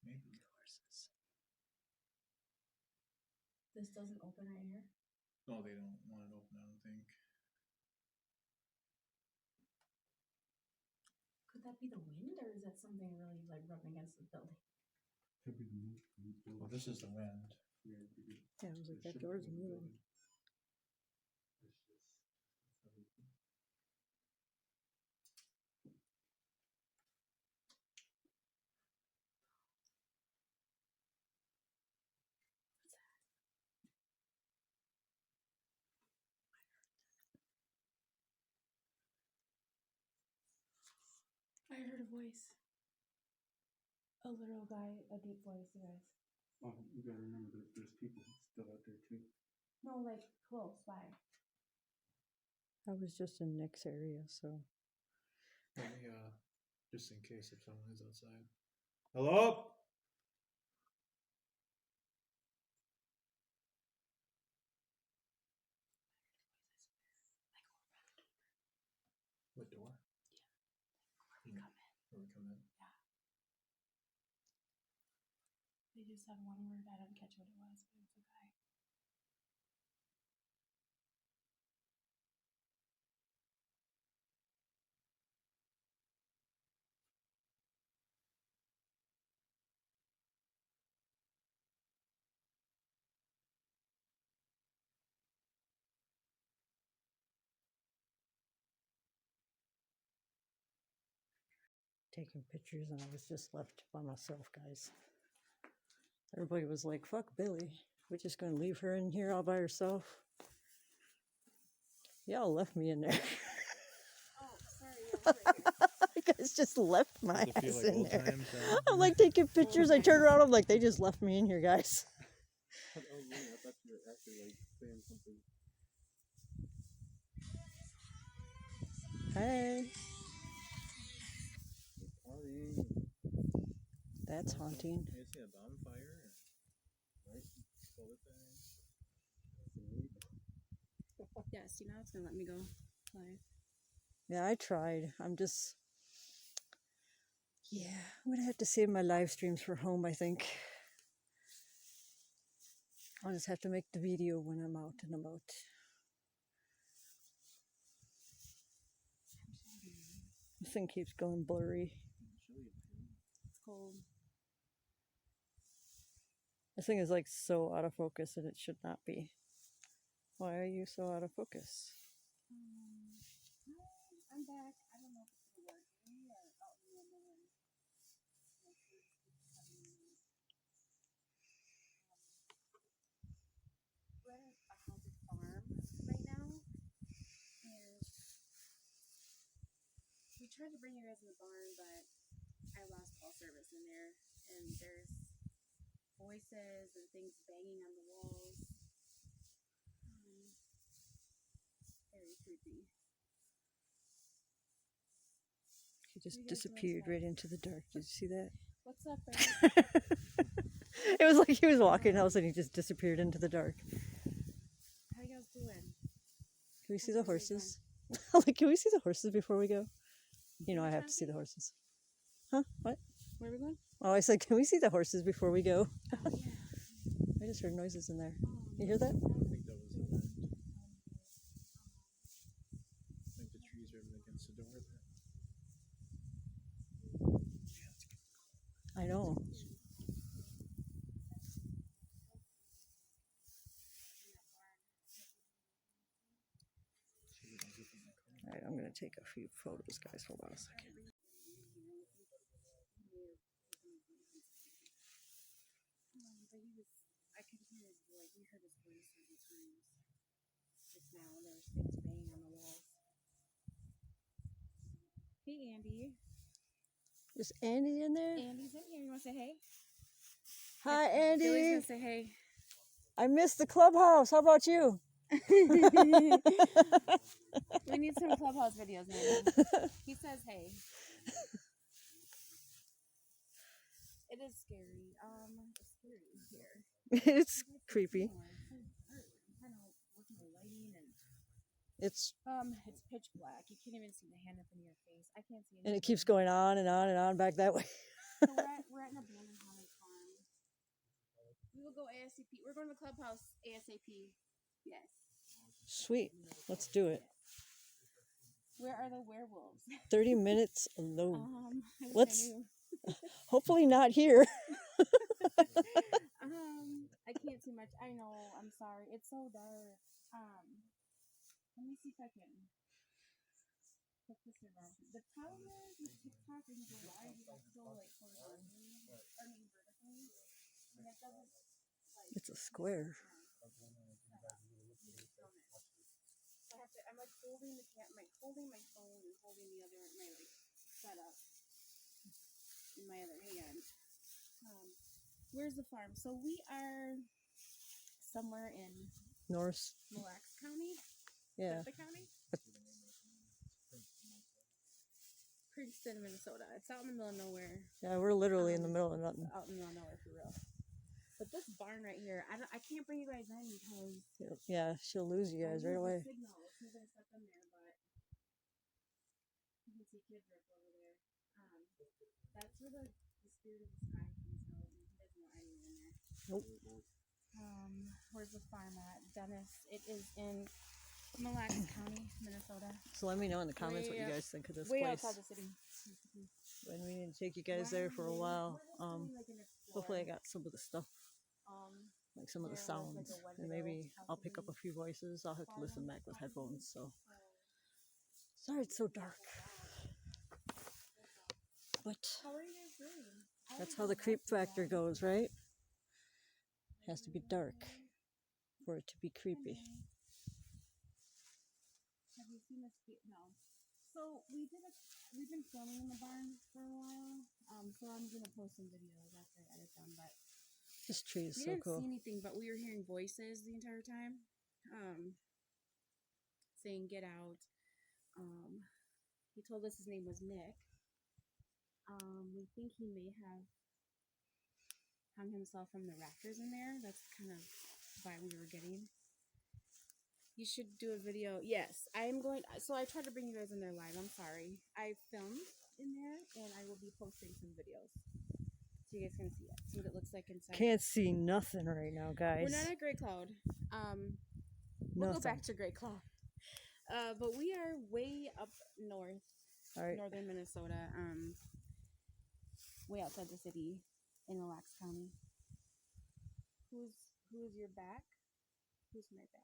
Maybe. Horses. This doesn't open right here. No, they don't want it open. I don't think. Could that be the wind, or is that something really like rubbing against the building? Could be the move. Well, this is the wind. Yeah, we could- Yeah, I was like, there that should door's be a moving. building. It's just- I heard a voice. A literal guy, a deep voice, you guys. Oh, you gotta remember that there's people still out there too. No, like close by. I was just in Nick's area, so. Let me, just in case if someone is outside. Hello? What door? Yeah. Where we come in? They just said one word. I didn't catch what it was, but it was a guy. Taking pictures, and I was just left by myself, guys. Everybody was like, fuck Billy. We're just going to leave her in here all by herself. Y'all left me in there. Oh, sorry. You're right here. You guys just left my Does it feel ass like in old there. times? I'm like taking pictures. I turn around. I'm like, they just left me in here, guys. I thought you were actually like saying something. Hey, Party. that's haunting. You see a bonfire? Right? Solar thing. Yeah, see, now it's going to let me go live. Yeah, I tried. I'm just. Yeah, I'm going to have to save my live streams for home, I think. I'll just have to make the video when I'm out and about. This thing keeps going blurry. It's cold. This thing is like so out of focus, and it should not be. Why are you so out of focus? I'm back. I don't know if it's going to work. We are out in the middle. We're at a haunted farm right now, and we tried to bring you guys in the barn, but I lost all service in there, and there's voices and things banging on the walls. Very creepy. He just You guys disappeared missed right into the dark. Did you see that? What's up, Brandon? It was like he was walking, all of a sudden he just disappeared into the dark. How you guys doing? Can we see How's the your day horses? Like, can we see the horses before we go? You know, I have to see the horses. Huh? What? Where are we going? Oh, I said, can we see the horses before we go? Oh, yeah. I just heard noises in there. You hear that? I think that was the wind. I think the trees are against the door there. I know. All right, I'm going to take a few photos, guys. Hold on a second. But he was, I could hear his voice. We heard his voice several times. Just now, there was things banging on the walls. Hey, Andy. Is Andy in there? Andy's in here. You want to say hey? Hi, Billy's Andy. gonna say hey. I missed the clubhouse. How about you? We need some clubhouse videos, man. He says, "Hey." It is scary. It's scary here. It's creepy. I'm trying to work my lighting and It's it's pitch black. You can't even see the hand up in your face. I can't see. and it keeps going on and on and on back that way. So we're at an abandoned haunted farm. We will go ASAP. We're going to the clubhouse ASAP. Yes. Sweet. Let's do it. Where are the werewolves? 30 minutes alone. I wish Let's- I knew. Hopefully not here. I can't see much. I know. I'm sorry. It's so dark. Let me see if I can put this around. The problem is with TikTok and the live, you have to go like horizontally. I mean vertically, and it doesn't. Like, It's a square. I have to. I'm like holding the holding my phone and holding the other my like setup in my other hand. Where's the farm? So we are somewhere in North. Mille Lacs County. Yeah. Is that the county? Princeton, Minnesota. It's out in the middle of nowhere. Yeah, we're literally in the middle of nothing. Out in the middle of nowhere for real. But this barn right here, I can't bring you guys in because Yeah, she'll lose you guys right away. signal. As soon as I step in there, but you can see kids right over there. That's where the spirit of the sky comes out. And he doesn't want anyone in there. Nope. Where's the farm at? Dennis. It is in Mille Lacs County, Minnesota. So let me know in the comments what you guys think of this Way place. outside the city. When we need to take you guys there for a while. Hopefully I got some of the stuff, like some of the sounds, and maybe I'll pick up a few voices. I'll have to listen back with headphones. So sorry it's so dark, but How are you guys doing? that's how the creep factor goes, right? Has to be dark for it to be creepy. Have you seen this? No. So we've been filming in the barn for a while. So I'm gonna post some videos after I edit them. But This tree is we so didn't cool. see anything, but we were hearing voices the entire time, saying "Get out." He told us his name was Nick. We think he may have hung himself from the rafters in there. That's kind of the vibe we were getting. You should do a video. Yes, I am going. So I tried to bring you guys in there live. I'm sorry. I filmed in there, and I will be posting some videos so you guys can see it. See what it looks like inside. Can't see nothing right now, guys. We're not at Great Cloud. We'll go Nothing. back to Great Cloud. But we are way up north, All right. northern Minnesota. Way outside the city in Mille Lacs County. Who's your back? Who's my back?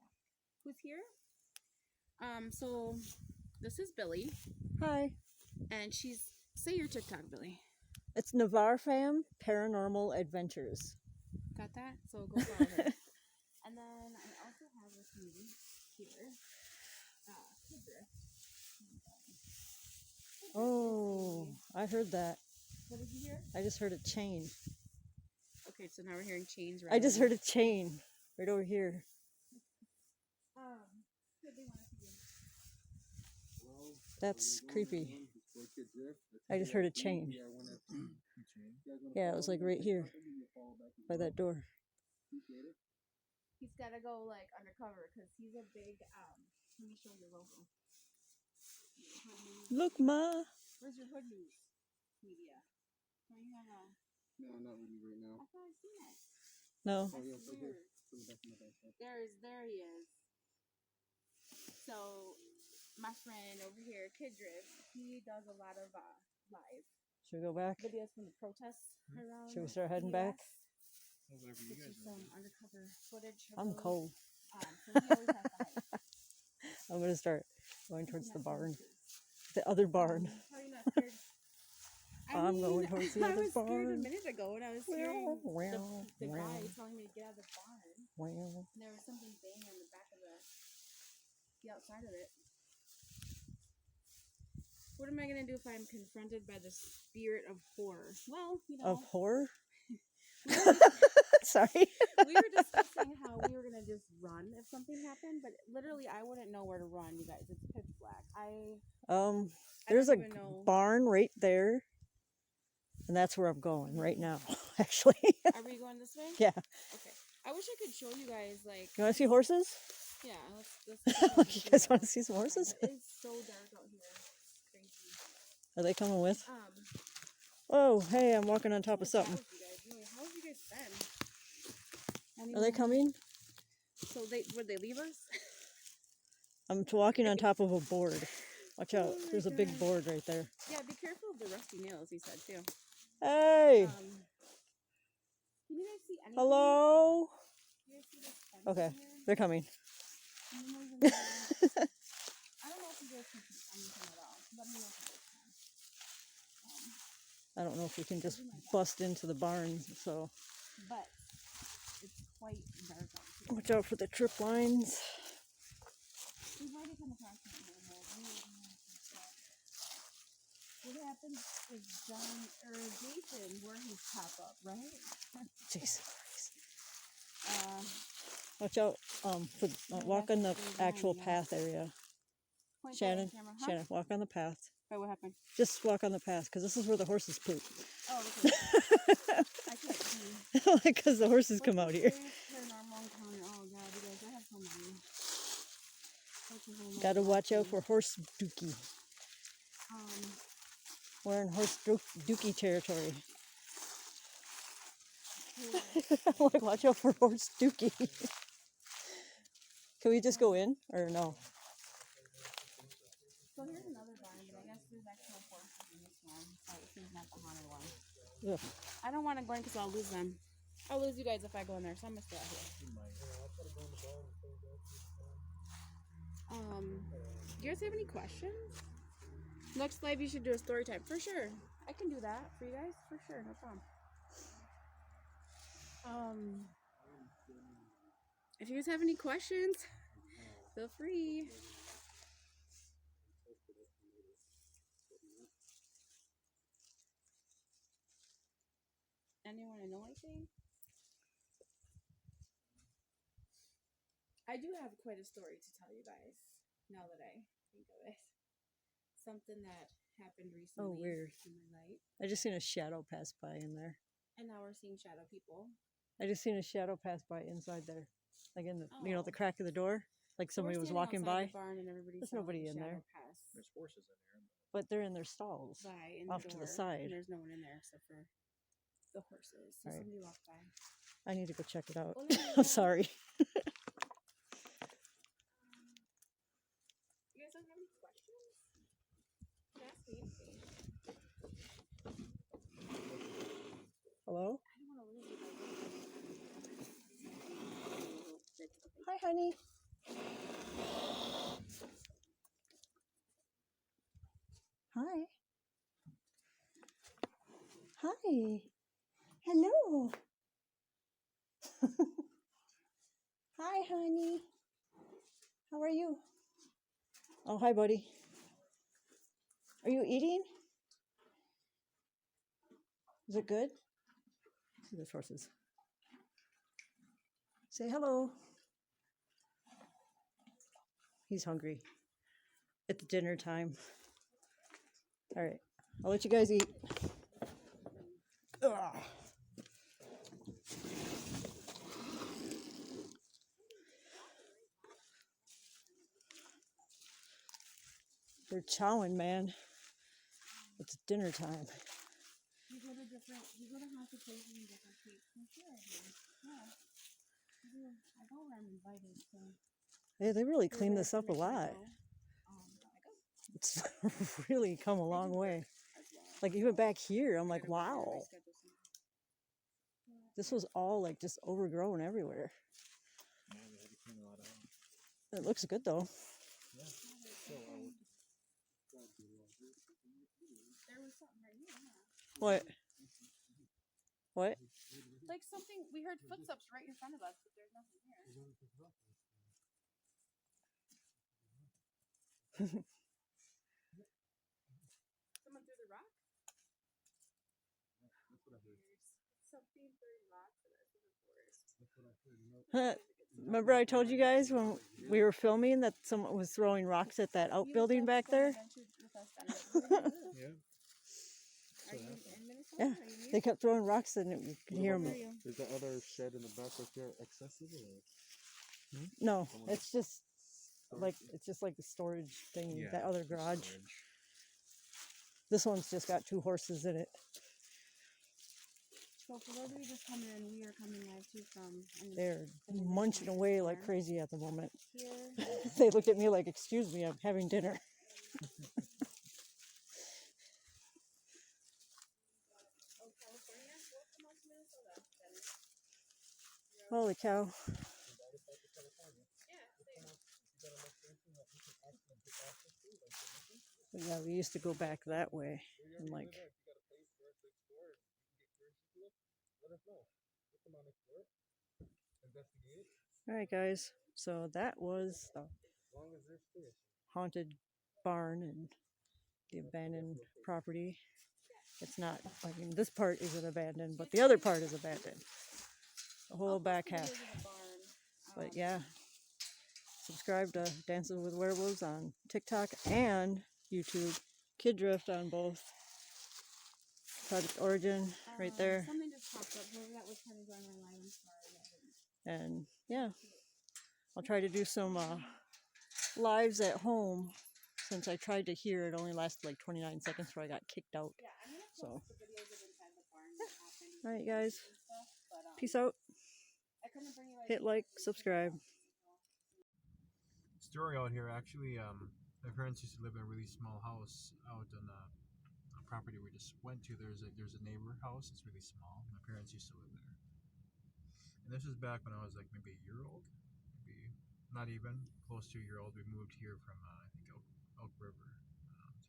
Who's here? So this is Billy, Hi. and say your TikTok, Billy. It's Navarre Fam Paranormal Adventures. Got that? So go follow her. And then I also have with me here, Kidra. Oh, I heard that. What did you hear? I just heard a chain. Okay, so now we're hearing chains. I just heard a chain right over here. What they want us to do? That's creepy. I just heard a chain. Yeah, it was like right here by that door. He's got to go like undercover because he's a big. Let me show your logo. Look, Ma. Where's your hood news media? Don't you have a? No, not really right now. I thought I seen it. No. Oh, yeah, it's right here. It's in the back of my backpack. There he is. So, my friend over here, Kidriff, he does a lot of live Should we go back? videos from the protests around. Should we start heading the back? US. Whatever you This guys is want. some undercover footage. of I'm those. cold. So he always has to hide. I'm gonna start going towards Isn't the that barn. funny? The other barn. How are you not scared? I'm going towards the I other was scared a barn. minute ago when I was hearing the guy telling me to get out of the barn. Well, And there was something banging on the back of the outside of it. What am I gonna do if I'm confronted by the spirit of horror? Well, you know, of horror? Sorry. We were discussing how we were gonna just run if something happened, but literally I wouldn't know where to run, you guys. It's pitch black. I There's a don't even know. barn right there, and that's where I'm going right now. Actually, Are we going this way? yeah. Okay. I wish I could show you guys like. You want to see horses? Yeah. Let's You guys want to see some horses? It is so dark out here. It's crazy. Are they coming with? Oh, hey, I'm walking on top of something. How have you guys been? Are they coming? So would they leave us? I'm walking on top of a board. Watch out. There's a big board right there. Yeah, be careful of the rusty nails, he said too. Hey! Can you guys see anything? Hello? Can you guys see this fence Okay, in here? they're coming. I don't know if you guys can see anything at all. Let me know if you guys can. I don't know if we can just bust into the barn, so But it's quite dark out here. watch out for the trip lines. We've already come across some animals. What happens is Jason, where he's pop up, right? Jesus Christ. Watch out walk on the actual path area. Point Shannon, that camera. Huh? Shannon, walk on the path. Wait, what happened? Just walk on the path, because this is where the horses poop. Oh, okay. I can't see. Because the horses come out here. Paranormal encounter. Oh, God, you guys, I have so many. Gotta watch out for horse dookie. We're in horse dookie territory. Like, watch out for horse dookie. Can we just go in, or no? So here's another barn, but I guess there's actual horses in this one. So this is not the haunted one. Ugh. I don't want to go in because I'll lose them. I'll lose you guys if I go in there, so I'm gonna stay out here. Do you guys have any questions? Next live, you should do a story time for sure. I can do that for you guys for sure, no problem. If you guys have any questions, feel free. Anyone want to know anything? I do have quite a story to tell you guys, now that I think of it. Something that happened recently. Oh, weird. In my life. I just seen a shadow pass by in there. And now we're seeing shadow people. I just seen a shadow pass by inside there. Like in the, the Oh. crack of the door. Like somebody We're was standing walking outside by. the barn and everybody There's saw nobody the in there. shadow pass There's horses in there. But they're in their stalls. by in off the to door, the side. and there's no one in there except for the horses. So Right. somebody walked by. I need to go check it out. Oh, no, no, I'm no. sorry. You guys don't have any questions? Ask me anything. Hello? I don't want to lose you guys. Hi, honey. Hi. Hi. Hello. Hi, honey. How are you? Oh, hi, buddy. Are you eating? Is it good? See those horses. Say hello. He's hungry. It's dinner time. All right, I'll let you guys eat. Ugh. They're chowing, man. It's dinner time. You go to haunted places in different states. I'm sure I do. Yeah. I go where I'm invited, so. Yeah, they really cleaned this up a lot. I go. It's really come a long way. Like even back here, I'm like, wow. This was all like just overgrown everywhere. Yeah, they had to clean a lot out. It looks good though. Yeah, still out. There was something right here, yeah. What? What? Like something, we heard footsteps right in front of us, but there's nothing here. Someone threw the rock? That's what I heard. something throwing rocks at us in the forest. Remember I told you guys when we were filming that someone was throwing rocks at that outbuilding back there? Yeah. Are you in Minnesota? Yeah, Are you near? they kept throwing rocks and you could hear them. Is the other shed in the back right there accessible? Or? No, it's just like the storage thing. That other garage. This one's just got 2 horses in it. So for those of you just coming in, we are coming live too from. They're munching away like crazy at the moment. Here. They look at me like, "Excuse me, I'm having dinner." Oh, California? Welcome out to Minnesota. Then. Holy cow. Yeah, same. But yeah, we used to go back that way and like. Alright guys, so that was the haunted barn and the abandoned property. It's not, I mean, this part isn't abandoned, but the other part is abandoned. The whole back half. But yeah, subscribe to Dances with Werewolves on TikTok and YouTube. Kid Drift on both. Project Origin right there. Something just popped up. Whoever that was trying to join my line, I'm sorry. And yeah, I'll try to do some lives at home. Since I tried to hear, it only lasted like 29 seconds before I got kicked out. Yeah, I'm gonna So, post the videos of inside the barn that happened. alright guys, And stuff, but, peace out. I couldn't bring you guys Hit like, subscribe. Story out here, actually, my parents used to live in a really small house out on a property we just went to. There's a neighbor house. It's really small. My parents used to live there, and this is back when I was like maybe a year old, maybe not even close to a year old. We moved here from I think Elk River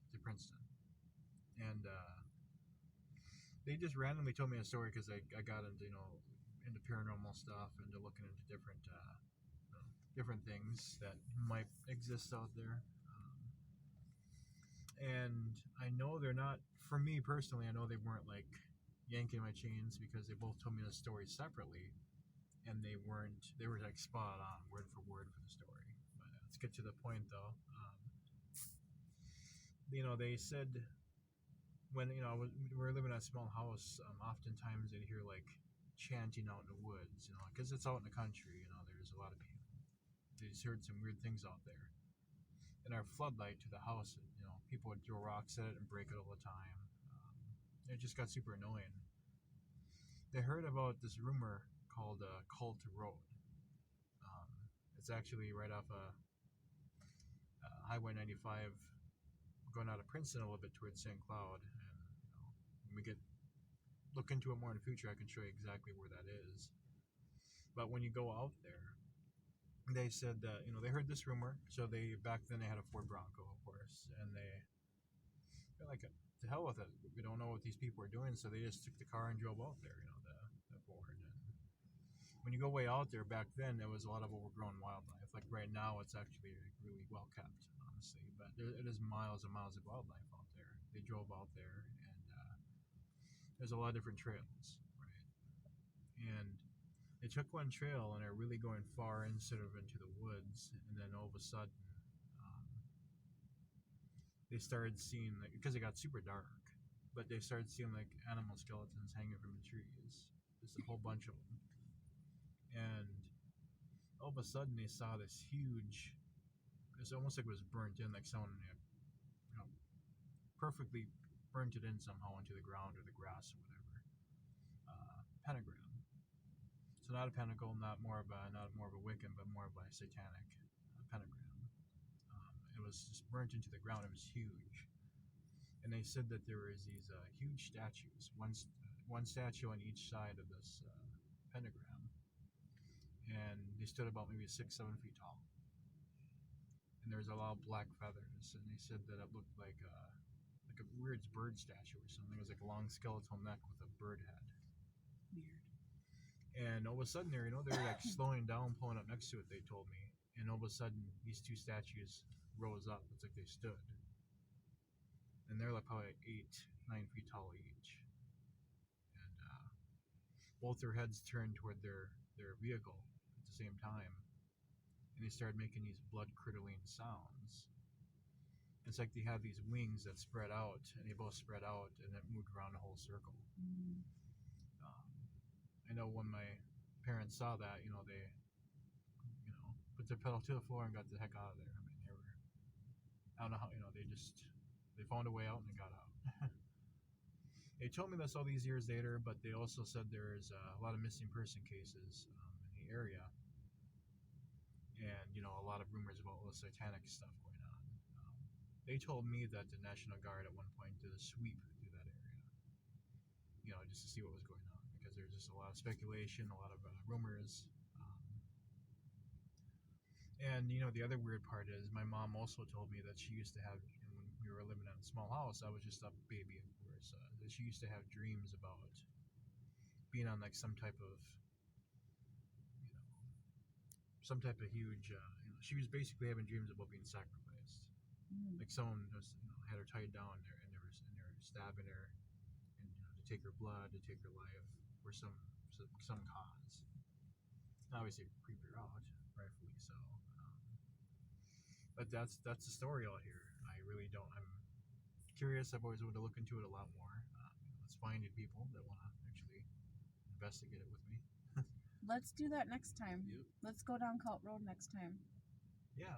to Princeton, and they just randomly told me a story because I got into into paranormal stuff and into looking into different things that might exist out there. And I know they're not, for me personally, I know they weren't like yanking my chains because they both told me the story separately, and they were like spot on, word for the story. But let's get to the point though. They said when we were living in a small house, oftentimes they'd hear like chanting out in the woods, because it's out in the country. There's a lot of people. They just heard some weird things out there. And our floodlight to the house, people would throw rocks at it and break it all the time. It just got super annoying. They heard about this rumor called Cult Road. It's actually right off Highway 95, going out of Princeton a little bit towards St. Cloud. And when we look into it more in the future, I can show you exactly where that is. But when you go out there, they said that they heard this rumor. So back then they had a Ford Bronco, of course, and they're like, to hell with it. We don't know what these people are doing, so they just took the car and drove out there. The Ford. And when you go way out there, back then there was a lot of overgrown wildlife. Like right now, it's actually really well kept, honestly. But it is miles and miles of wildlife out there. They drove out there, and there's a lot of different trails, right? And they took one trail and are really going far into the woods, and then all of a sudden they started seeing, like, because it got super dark, but they started seeing like animal skeletons hanging from the trees, just a whole bunch of them. And all of a sudden they saw this huge, it's almost like it was burnt in, like someone perfectly burnt it in somehow into the ground or the grass or whatever, pentagram. So not a pentacle, not more of a Wiccan, but more of a satanic pentagram. It was just burnt into the ground. It was huge, and they said that there was these huge statues, one statue on each side of this pentagram, and they stood about maybe 6-7 feet tall. And there was a lot of black feathers, and they said that it looked like a weird bird statue or something. It was like a long skeletal neck with a bird head. Weird. And all of a sudden, they were like slowing down, pulling up next to it. They told me, and all of a sudden, these two statues rose up. It's like they stood, and they're like probably 8-9 feet tall each. And both their heads turned toward their vehicle at the same time, and they started making these blood-curdling sounds. It's like they have these wings that spread out, and they both spread out, and it moved around the whole circle. I know when my parents saw that, they, put their pedal to the floor and got the heck out of there. I mean, they were, I don't know how, they found a way out and they got out. They told me this all these years later, but they also said there's a lot of missing person cases in the area, and a lot of rumors about all the satanic stuff going on. They told me that the National Guard at one point did a sweep through that area, just to see what was going on, because there's just a lot of speculation, a lot of rumors. And the other weird part is my mom also told me that she used to have, when we were living in a small house, I was just a baby, of course, that she used to have dreams about being on like some type of huge, she was basically having dreams about being sacrificed. Like someone just, had her tied down there, and they were stabbing her, and to take her blood, to take her life, for some cause. Obviously, creep her out, rightfully so. But that's the story out here. I really don't. I'm curious. I've always wanted to look into it a lot more. Let's find people that want to actually investigate it with me. Let's do that next time. Yep. Let's go down Cult Road next time. Yeah,